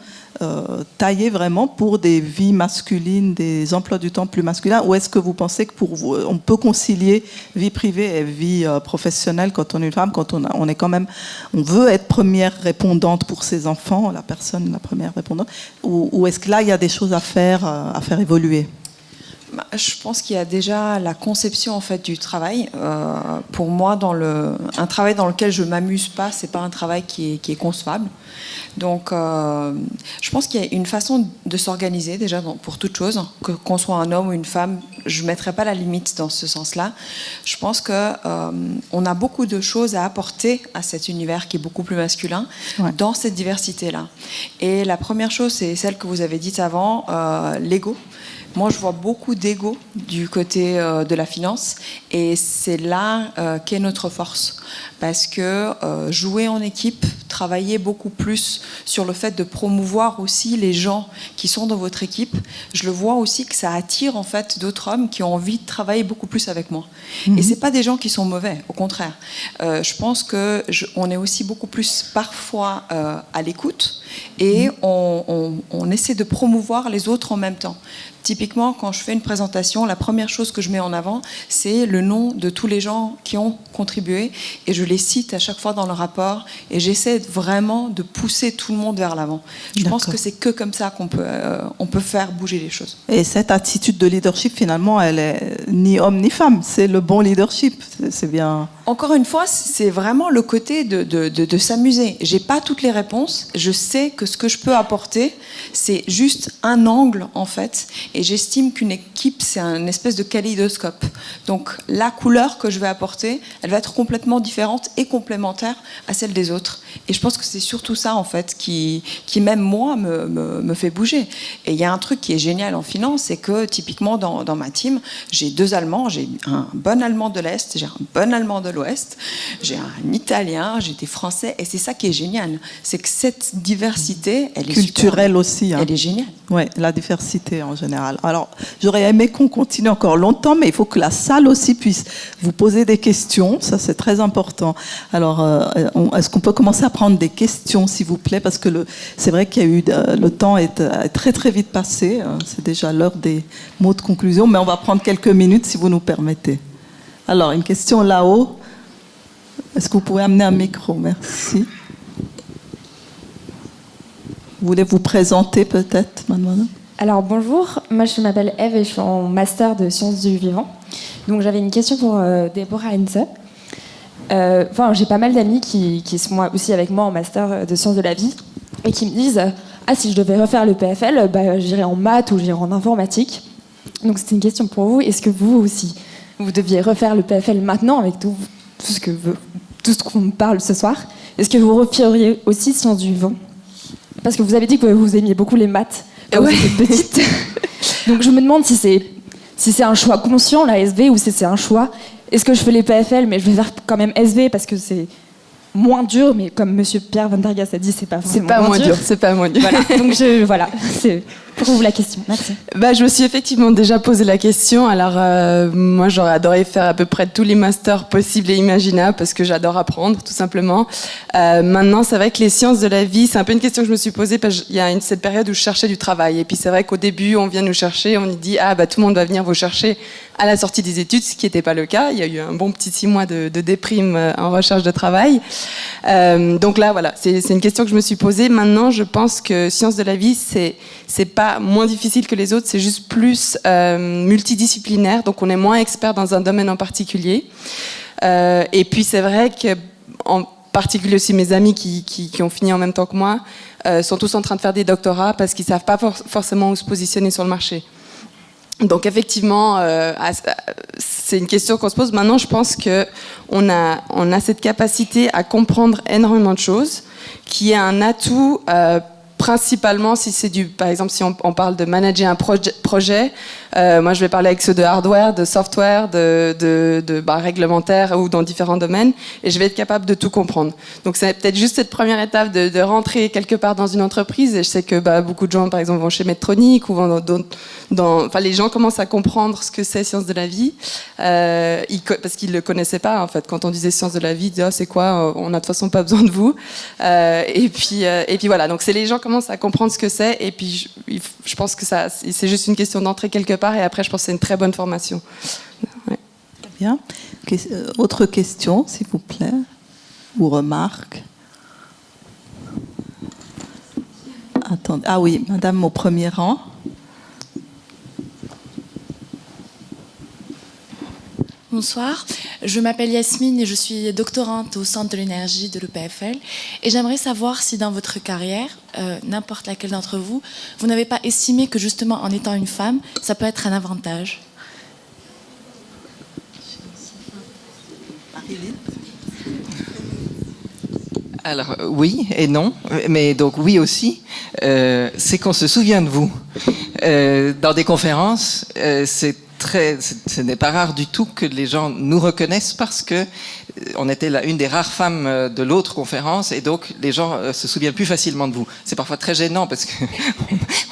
taillés vraiment pour des vies masculines, des emplois du temps plus masculins, ou est-ce que vous pensez que pour vous, on peut concilier vie privée et vie professionnelle quand on est une femme, quand on est quand même, on veut être première répondante pour ses enfants, la première répondante, ou est-ce que là il y a des choses à faire évoluer? Je pense qu'il y a déjà la conception en fait du travail. Pour moi, un travail dans lequel je m'amuse pas, c'est pas un travail qui est concevable. Donc, je pense qu'il y a une façon de s'organiser déjà pour toute chose, qu'on soit un homme ou une femme. Je mettrai pas la limite dans ce sens-là. Je pense que on a beaucoup de choses à apporter à cet univers qui est beaucoup plus masculin dans cette diversité-là. Et la première chose, c'est celle que vous avez dite avant, l'ego. Moi, je vois beaucoup d'ego du côté de la finance, et c'est là qu'est notre force. Parce que jouer en équipe, travailler beaucoup plus sur le fait de promouvoir aussi les gens qui sont dans votre équipe, je le vois aussi que ça attire en fait d'autres hommes qui ont envie de travailler beaucoup plus avec moi. Et c'est pas des gens qui sont mauvais, au contraire. Je pense que on est aussi beaucoup plus parfois à l'écoute, et on essaie de promouvoir les autres en même temps. Typiquement, quand je fais une présentation, la première chose que je mets en avant, c'est le nom de tous les gens qui ont contribué, et je les cite à chaque fois dans le rapport, et j'essaie vraiment de pousser tout le monde vers l'avant. Je pense que c'est que comme ça qu'on peut faire bouger les choses. Et cette attitude de leadership, finalement, elle est ni homme ni femme. C'est le bon leadership. C'est bien. Encore une fois, c'est vraiment le côté de s'amuser. J'ai pas toutes les réponses. Je sais que ce que je peux apporter, c'est juste un angle, en fait. Et j'estime qu'une équipe, c'est un espèce de kaléidoscope. Donc, la couleur que je vais apporter, elle va être complètement différente et complémentaire à celle des autres. Et je pense que c'est surtout ça, en fait, qui même moi, me fait bouger. Et il y a un truc qui est génial en finance, c'est que, typiquement, dans ma team, j'ai 2 Allemands. J'ai un bon Allemand de l'Est, j'ai un bon Allemand de l'Ouest, j'ai un Italien, j'ai des Français. Et c'est ça qui est génial. C'est que cette diversité, elle est culturelle aussi. Elle est géniale. Oui, la diversité en général. Alors, j'aurais aimé qu'on continue encore longtemps, mais il faut que la salle aussi puisse vous poser des questions. Ça, c'est très important. Alors, est-ce qu'on peut commencer à prendre des questions, s'il vous plaît? Parce que c'est vrai qu'il y a eu... le temps est très, très vite passé. C'est déjà l'heure des mots de conclusion, mais on va prendre quelques minutes, si vous nous permettez. Alors, une question là-haut. Est-ce que vous pouvez amener un micro? Merci. Vous voulez vous présenter peut-être, mademoiselle? Alors bonjour, moi je m'appelle Eve et je suis en master de sciences du vivant. Donc j'avais une question pour Deborah Henze. J'ai pas mal d'amis qui sont aussi avec moi en master de sciences de la vie et qui me disent si je devais refaire le PFL, j'irais en maths ou j'irais en informatique. Donc c'était une question pour vous. Est-ce que vous aussi, vous deviez refaire le PFL maintenant avec tout ce qu'on parle ce soir? Est-ce que vous referiez aussi sciences du vivant? Parce que vous avez dit que vous aimiez beaucoup les maths quand vous étiez petite. Donc je me demande si c'est un choix conscient, la SV, ou si c'est un choix. Est-ce que je fais les PFL, mais je vais faire quand même SV parce que c'est moins dur, mais comme Monsieur Pierre Van der Gaas a dit, c'est pas forcément moins dur. C'est pas moins dur. Voilà. Donc voilà. pour vous la question. Merci. Je me suis effectivement déjà posé la question. Alors, moi, j'aurais adoré faire à peu près tous les masters possibles et imaginables parce que j'adore apprendre, tout simplement. Maintenant, c'est vrai que les sciences de la vie, c'est un peu une question que je me suis posée parce qu'il y a cette période où je cherchais du travail. Et puis, c'est vrai qu'au début, on vient nous chercher, on nous dit tout le monde va venir vous chercher à la sortie des études, ce qui n'était pas le cas. Il y a eu un bon petit 6 mois de déprime en recherche de travail. Donc là, voilà, c'est une question que je me suis posée. Maintenant, je pense que sciences de la vie, c'est pas moins difficile que les autres, c'est juste plus multidisciplinaire. Donc on est moins expert dans un domaine en particulier. Et puis c'est vrai que, en particulier aussi mes amis qui ont fini en même temps que moi, sont tous en train de faire des doctorats parce qu'ils savent pas forcément où se positionner sur le marché. Donc effectivement, c'est une question qu'on se pose. Maintenant, je pense qu'on a cette capacité à comprendre énormément de choses, qui est un atout principalement si c'est par exemple, si on parle de manager un projet, moi je vais parler avec ceux de hardware, de software, de réglementaire ou dans différents domaines, et je vais être capable de tout comprendre. Donc c'est peut-être juste cette première étape de rentrer quelque part dans une entreprise, et je sais que beaucoup de gens, par exemple, vont chez Medtronic ou vont enfin, les gens commencent à comprendre ce que c'est sciences de la vie, parce qu'ils le connaissaient pas en fait. Quand on disait sciences de la vie, ils disaient c'est quoi, on a de toute façon pas besoin de vous. Et puis voilà. Donc c'est les gens commencent à comprendre ce que c'est, et puis je pense que c'est juste une question d'entrer quelque part, et après je pense que c'est une très bonne formation. Ouais. Très bien. Autre question, s'il vous plaît, ou remarque. Attendez. Ah oui, madame au premier rang. Bonsoir, je m'appelle Yasmine et je suis doctorante au Centre de l'énergie de l'EPFL. Et j'aimerais savoir si dans votre carrière, n'importe laquelle d'entre vous, vous n'avez pas estimé que justement en étant une femme, ça peut être un avantage. Alors oui et non, mais donc oui aussi, c'est qu'on se souvient de vous. Dans des conférences, ce n'est pas rare du tout que les gens nous reconnaissent parce que on était une des rares femmes de l'autre conférence, et donc les gens se souviennent plus facilement de vous. C'est parfois très gênant parce que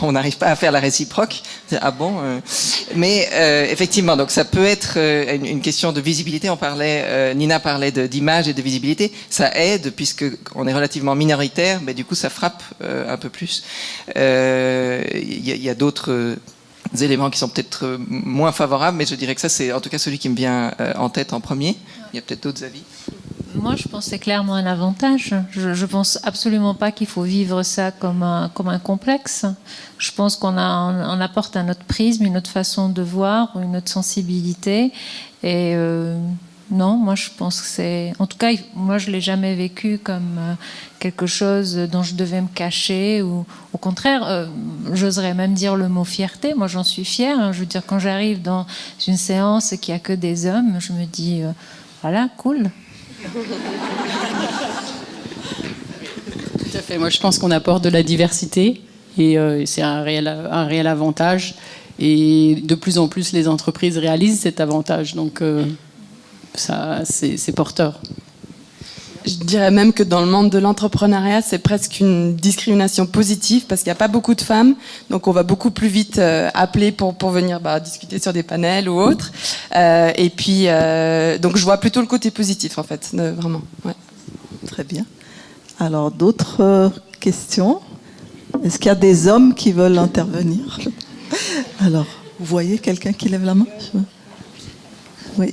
on n'arrive pas à faire la réciproque. Ah bon Mais effectivement, donc ça peut être une question de visibilité. Nina parlait d'image et de visibilité. Ça aide puisque on est relativement minoritaire, mais du coup ça frappe un peu plus. Il y a d'autres éléments qui sont peut-être moins favorables, mais je dirais que ça, c'est en tout cas celui qui me vient en tête en premier. Il y a peut-être d'autres avis. Moi, je pense que c'est clairement un avantage. Je pense absolument pas qu'il faut vivre ça comme un complexe. Je pense qu'on apporte un autre prisme, une autre façon de voir, une autre sensibilité. Et non, moi, je pense que c'est... En tout cas, moi, je l'ai jamais vécu comme quelque chose dont je devais me cacher. Ou au contraire, j'oserais même dire le mot fierté. Moi, j'en suis fière. Hein. Je veux dire, quand j'arrive dans une séance et qu'il n'y a que des hommes, je me dis, voilà, cool. Tout à fait. Moi, je pense qu'on apporte de la diversité, et c'est un réel avantage. Et de plus en plus, les entreprises réalisent cet avantage. Donc, ça, c'est porteur. Je dirais même que dans le monde de l'entrepreneuriat, c'est presque une discrimination positive parce qu'il n'y a pas beaucoup de femmes, donc on va beaucoup plus vite appeler pour venir discuter sur des panels ou autres. Et puis, donc je vois plutôt le côté positif en fait, vraiment. Ouais. Très bien. Alors d'autres questions? Est-ce qu'il y a des hommes qui veulent intervenir? Alors, vous voyez quelqu'un qui lève la main? Oui.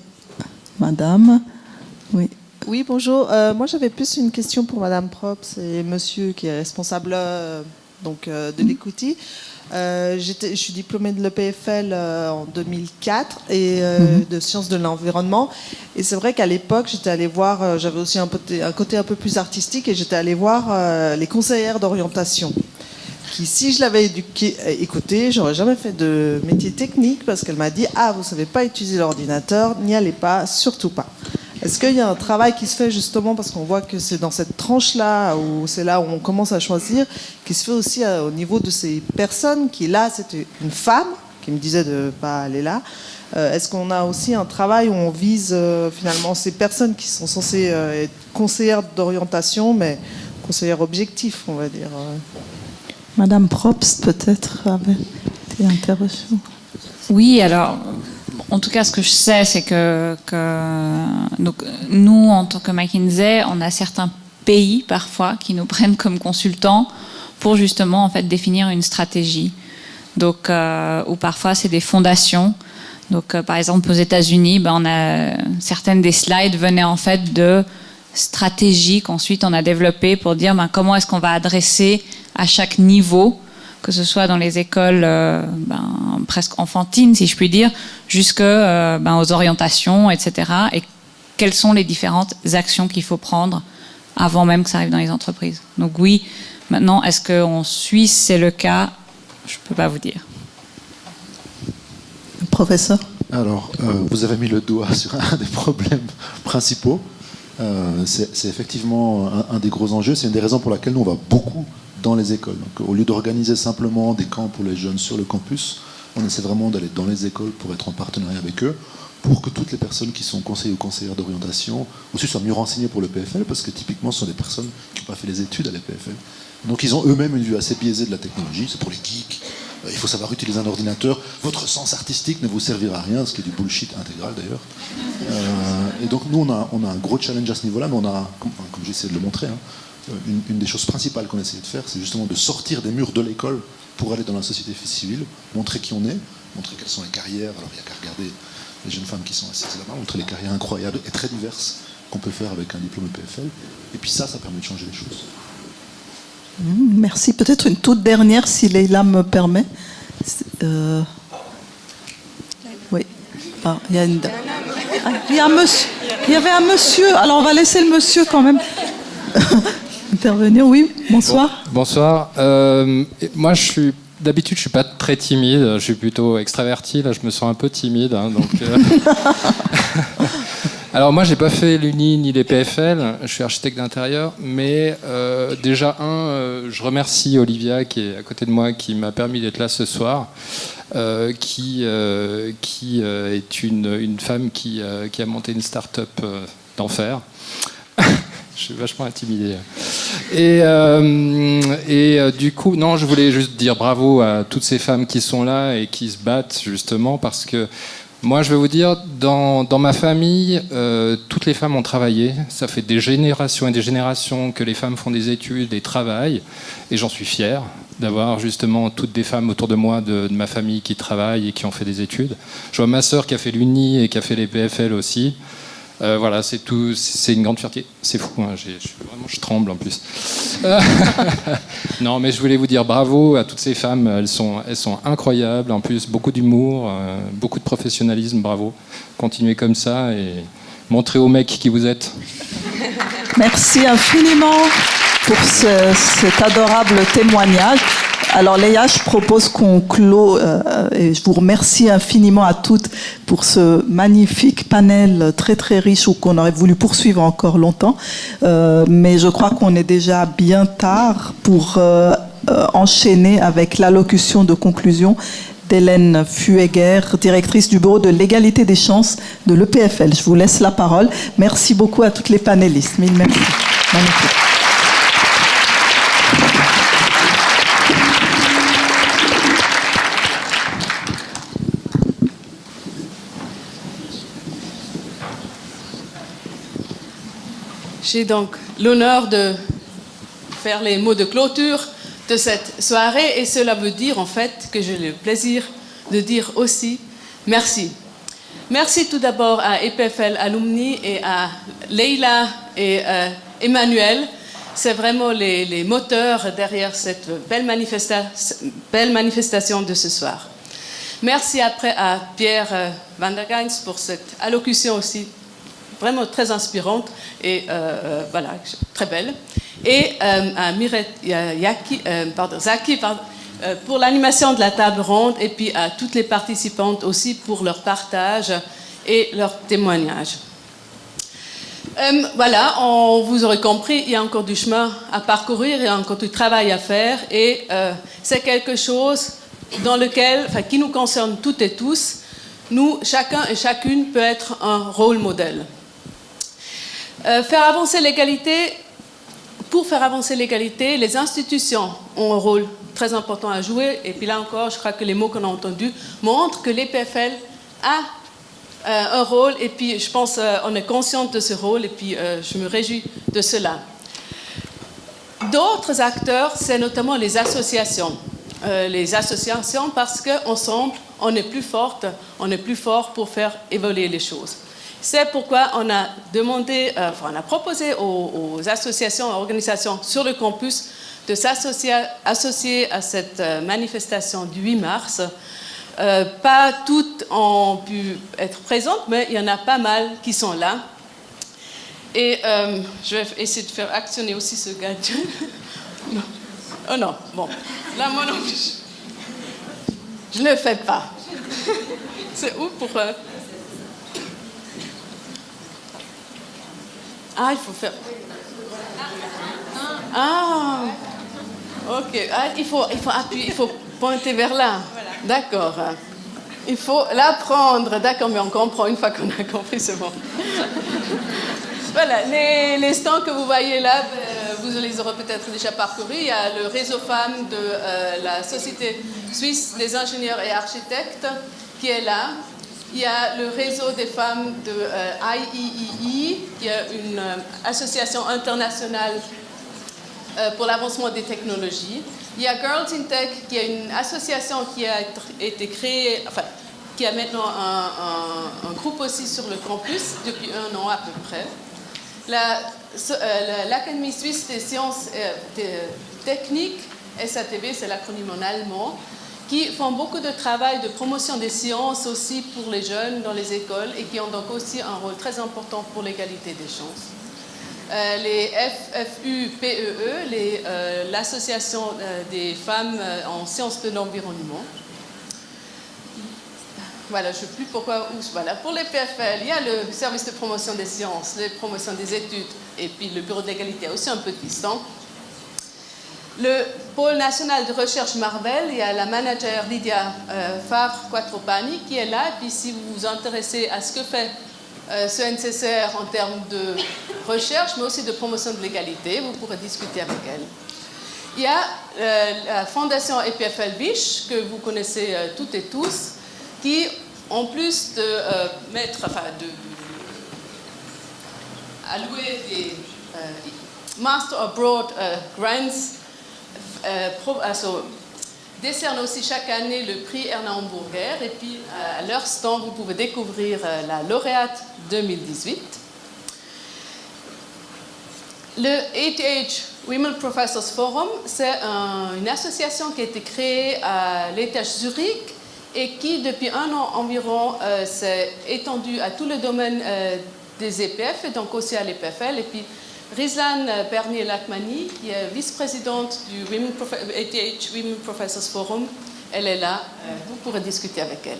Madame, oui. Oui, bonjour. Moi, j'avais plus une question pour Madame Props et Monsieur qui est responsable de l'Equity. Je suis diplômée de l'EPFL en 2004 et de sciences de l'environnement. Et c'est vrai qu'à l'époque, j'étais allée voir, j'avais aussi un côté un peu plus artistique, et j'étais allée voir les conseillères d'orientation. Qui, si je l'avais écoutée, j'aurais jamais fait de métier technique parce qu'elle m'a dit « Ah, vous savez pas utiliser l'ordinateur, n'y allez pas, surtout pas ». Est-ce qu'il y a un travail qui se fait justement, parce qu'on voit que c'est dans cette tranche-là, où c'est là où on commence à choisir, qui se fait aussi au niveau de ces personnes qui, là, c'était une femme qui me disait de ne pas aller là. Est-ce qu'on a aussi un travail où on vise finalement ces personnes qui sont censées être conseillères d'orientation, mais conseillères objectifs, on va dire Madame Probst, peut-être, avait été interrogée. Oui, alors, en tout cas, ce que je sais, c'est que donc, nous, en tant que McKinsey, on a certains pays, parfois, qui nous prennent comme consultants pour justement, en fait, définir une stratégie. Donc, ou parfois, c'est des fondations. Donc, par exemple, aux États-Unis, on a certaines des slides venaient en fait de stratégies qu'ensuite on a développées pour dire comment est-ce qu'on va adresser à chaque niveau, que ce soit dans les écoles presque enfantines, si je puis dire, jusque aux orientations, etc. Et quelles sont les différentes actions qu'il faut prendre avant même que ça arrive dans les entreprises. Donc oui, maintenant, est-ce qu'en Suisse, c'est le cas? Je ne peux pas vous dire. Professeur? Alors, vous avez mis le doigt sur un des problèmes principaux. C'est effectivement un des gros enjeux. C'est une des raisons pour laquelle nous, on va beaucoup dans les écoles. Donc, au lieu d'organiser simplement des camps pour les jeunes sur le campus, on essaie vraiment d'aller dans les écoles pour être en partenariat avec eux, pour que toutes les personnes qui sont conseillers ou conseillères d'orientation aussi soient mieux renseignées pour le PFL, parce que typiquement, ce sont des personnes qui n'ont pas fait les études à la PFL. Donc, ils ont eux-mêmes une vue assez biaisée de la technologie. C'est pour les geeks. Il faut savoir utiliser un ordinateur. Votre sens artistique ne vous servira à rien, ce qui est du bullshit intégral d'ailleurs. Et donc nous, on a un gros challenge à ce niveau-là, mais on a, comme j'essaie de le montrer, une des choses principales qu'on essaie de faire, c'est justement de sortir des murs de l'école pour aller dans la société civile, montrer qui on est, montrer quelles sont les carrières. Alors il n'y a qu'à regarder les jeunes femmes qui sont assises là-bas, montrer les carrières incroyables et très diverses qu'on peut faire avec un diplôme PFL. Et puis ça permet de changer les choses. Merci. Peut-être une toute dernière, si Leïla me permet. Oui. Il y a un monsieur. Il y avait un monsieur. Alors, on va laisser le monsieur quand même intervenir. Oui, bonsoir. Bonsoir. Moi, d'habitude, je suis pas très timide. Je suis plutôt extraverti. Là, je me sens un peu timide. Donc, alors moi, j'ai pas fait l'Uni ni les PFL. Je suis architecte d'intérieur, mais déjà je remercie Olivia qui est à côté de moi, qui m'a permis d'être là ce soir, qui est une femme qui a monté une start-up d'enfer. Je suis vachement intimidé. Et du coup, non, je voulais juste dire bravo à toutes ces femmes qui sont là et qui se battent justement parce que moi, je vais vous dire, dans ma famille, toutes les femmes ont travaillé. Ça fait des générations et des générations que les femmes font des études et travaillent. Et j'en suis fier d'avoir justement toutes des femmes autour de moi, de ma famille, qui travaillent et qui ont fait des études. Je vois ma sœur qui a fait l'Uni et qui a fait les PFL aussi. Voilà, c'est tout. C'est une grande fierté. C'est fou, hein, je tremble en plus. Non, mais je voulais vous dire bravo à toutes ces femmes. Elles sont incroyables. En plus, beaucoup d'humour, beaucoup de professionnalisme. Bravo. Continuez comme ça et montrez aux mecs qui vous êtes. Merci infiniment pour cet adorable témoignage. Alors Léa, je propose qu'on clôt, et je vous remercie infiniment à toutes pour ce magnifique panel très très riche où qu'on aurait voulu poursuivre encore longtemps, mais je crois qu'on est déjà bien tard pour enchaîner avec l'allocution de conclusion d'Hélène Fueger, directrice du bureau de l'égalité des chances de l'EPFL. Je vous laisse la parole. Merci beaucoup à toutes les panélistes. Mille merci. Magnifique. J'ai donc l'honneur de faire les mots de clôture de cette soirée et cela veut dire en fait que j'ai le plaisir de dire aussi merci. Merci tout d'abord à EPFL Alumni et à Leïla et Emmanuel. C'est vraiment les moteurs derrière cette belle manifestation de ce soir. Merci après à Pierre Van der Geins pour cette allocution aussi vraiment très inspirante et voilà, très belle. Et à Miret Zaki pour l'animation de la table ronde et puis à toutes les participantes aussi pour leur partage et leur témoignage. Voilà, vous aurez compris, il y a encore du chemin à parcourir, il y a encore du travail à faire et c'est quelque chose dans lequel, qui nous concerne toutes et tous. Nous, chacun et chacune peut être un rôle modèle. Pour faire avancer l'égalité, les institutions ont un rôle très important à jouer. Et puis là encore, je crois que les mots qu'on a entendus montrent que l'EPFL a un rôle, et puis je pense qu'on est conscient de ce rôle, et puis je me réjouis de cela. D'autres acteurs, c'est notamment les associations. Parce qu'ensemble, on est plus forte, on est plus fort pour faire évoluer les choses. C'est pourquoi on a on a proposé aux associations, aux organisations sur le campus de s'associer à cette manifestation du 8 mars. Pas toutes ont pu être présentes, mais il y en a pas mal qui sont là. Et je vais essayer de faire actionner aussi ce gadget. Non. Oh non, bon. Là, moi non plus. Je ne le fais pas. C'est où pour... Ah, il faut faire... Ah, ok. Ah, il faut appuyer, il faut pointer vers là. D'accord. Il faut l'apprendre. D'accord, mais on comprend une fois qu'on a compris, c'est bon. Voilà, les stands que vous voyez là, vous les aurez peut-être déjà parcourus. Il y a le réseau femmes de la Société suisse des ingénieurs et architectes qui est là. Il y a le réseau des femmes de IEEE, qui est une association internationale pour l'avancement des technologies. Il y a Girls in Tech, qui est une association qui a été créée, enfin, qui a maintenant un groupe aussi sur le campus depuis 1 an à peu près. L'Académie suisse des sciences techniques, SATB, c'est l'acronyme en allemand, qui font beaucoup de travail de promotion des sciences aussi pour les jeunes dans les écoles et qui ont donc aussi un rôle très important pour l'égalité des chances. Les FFUPEE, l'association des femmes en sciences de l'environnement. Voilà, je ne sais plus pourquoi. Voilà. Pour les PFL, il y a le service de promotion des sciences, de promotion des études, et puis le bureau de l'égalité aussi un peu distant. Le pôle national de recherche Marvel, il y a la manager Lydia Favre-Quattropani qui est là. Et puis si vous vous intéressez à ce que fait ce NCCR en termes de recherche, mais aussi de promotion de l'égalité, vous pourrez discuter avec elle. Il y a la fondation EPFL Biche, que vous connaissez toutes et tous, qui, en plus de allouer des Master Abroad Grants, décerne aussi chaque année le prix Erna Hamburger. Et puis, à leur stand, vous pouvez découvrir la lauréate 2018. Le ATH Women Professors Forum, c'est une association qui a été créée à l'ETH Zurich et qui, depuis 1 an environ, s'est étendue à tout le domaine des EPF et donc aussi à l'EPFL. Et puis, Rizlan Bernier-Lakmani, qui est vice-présidente du ATH Women Professors Forum, elle est là, vous pourrez discuter avec elle.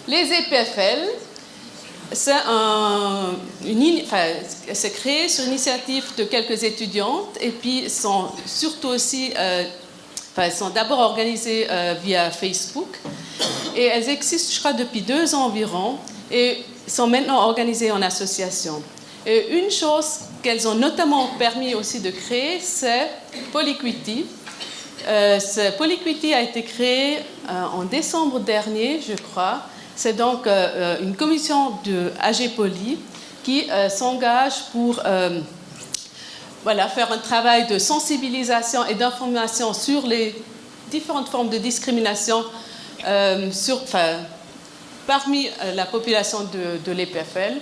Les EPFL, c'est créé sur l'initiative de quelques étudiantes et puis sont surtout aussi, sont d'abord organisées via Facebook et elles existent, je crois, depuis 2 ans environ et sont maintenant organisées en association. Et une chose qu'elles ont notamment permis aussi de créer, c'est Polyquity. Polyquity a été créé en décembre dernier, je crois. C'est donc une commission de AG Poly qui s'engage pour faire un travail de sensibilisation et d'information sur les différentes formes de discrimination parmi la population de l'EPFL.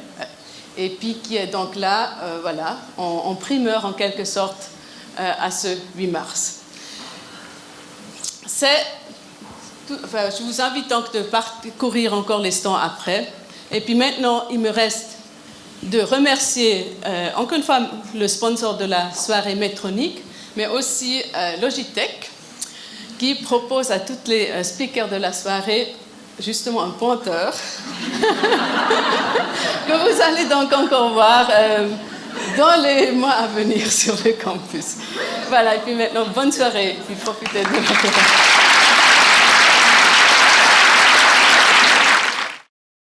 Et puis qui est donc là, en primeur en quelque sorte, à ce 8 mars. Je vous invite donc de parcourir encore les stands après. Et puis maintenant, il me reste de remercier encore une fois le sponsor de la soirée Medtronic, mais aussi Logitech, qui propose à toutes les speakers de la soirée justement un pointeur que vous allez donc encore voir dans les mois à venir sur le campus. Voilà, et puis maintenant, bonne soirée, et puis profitez de la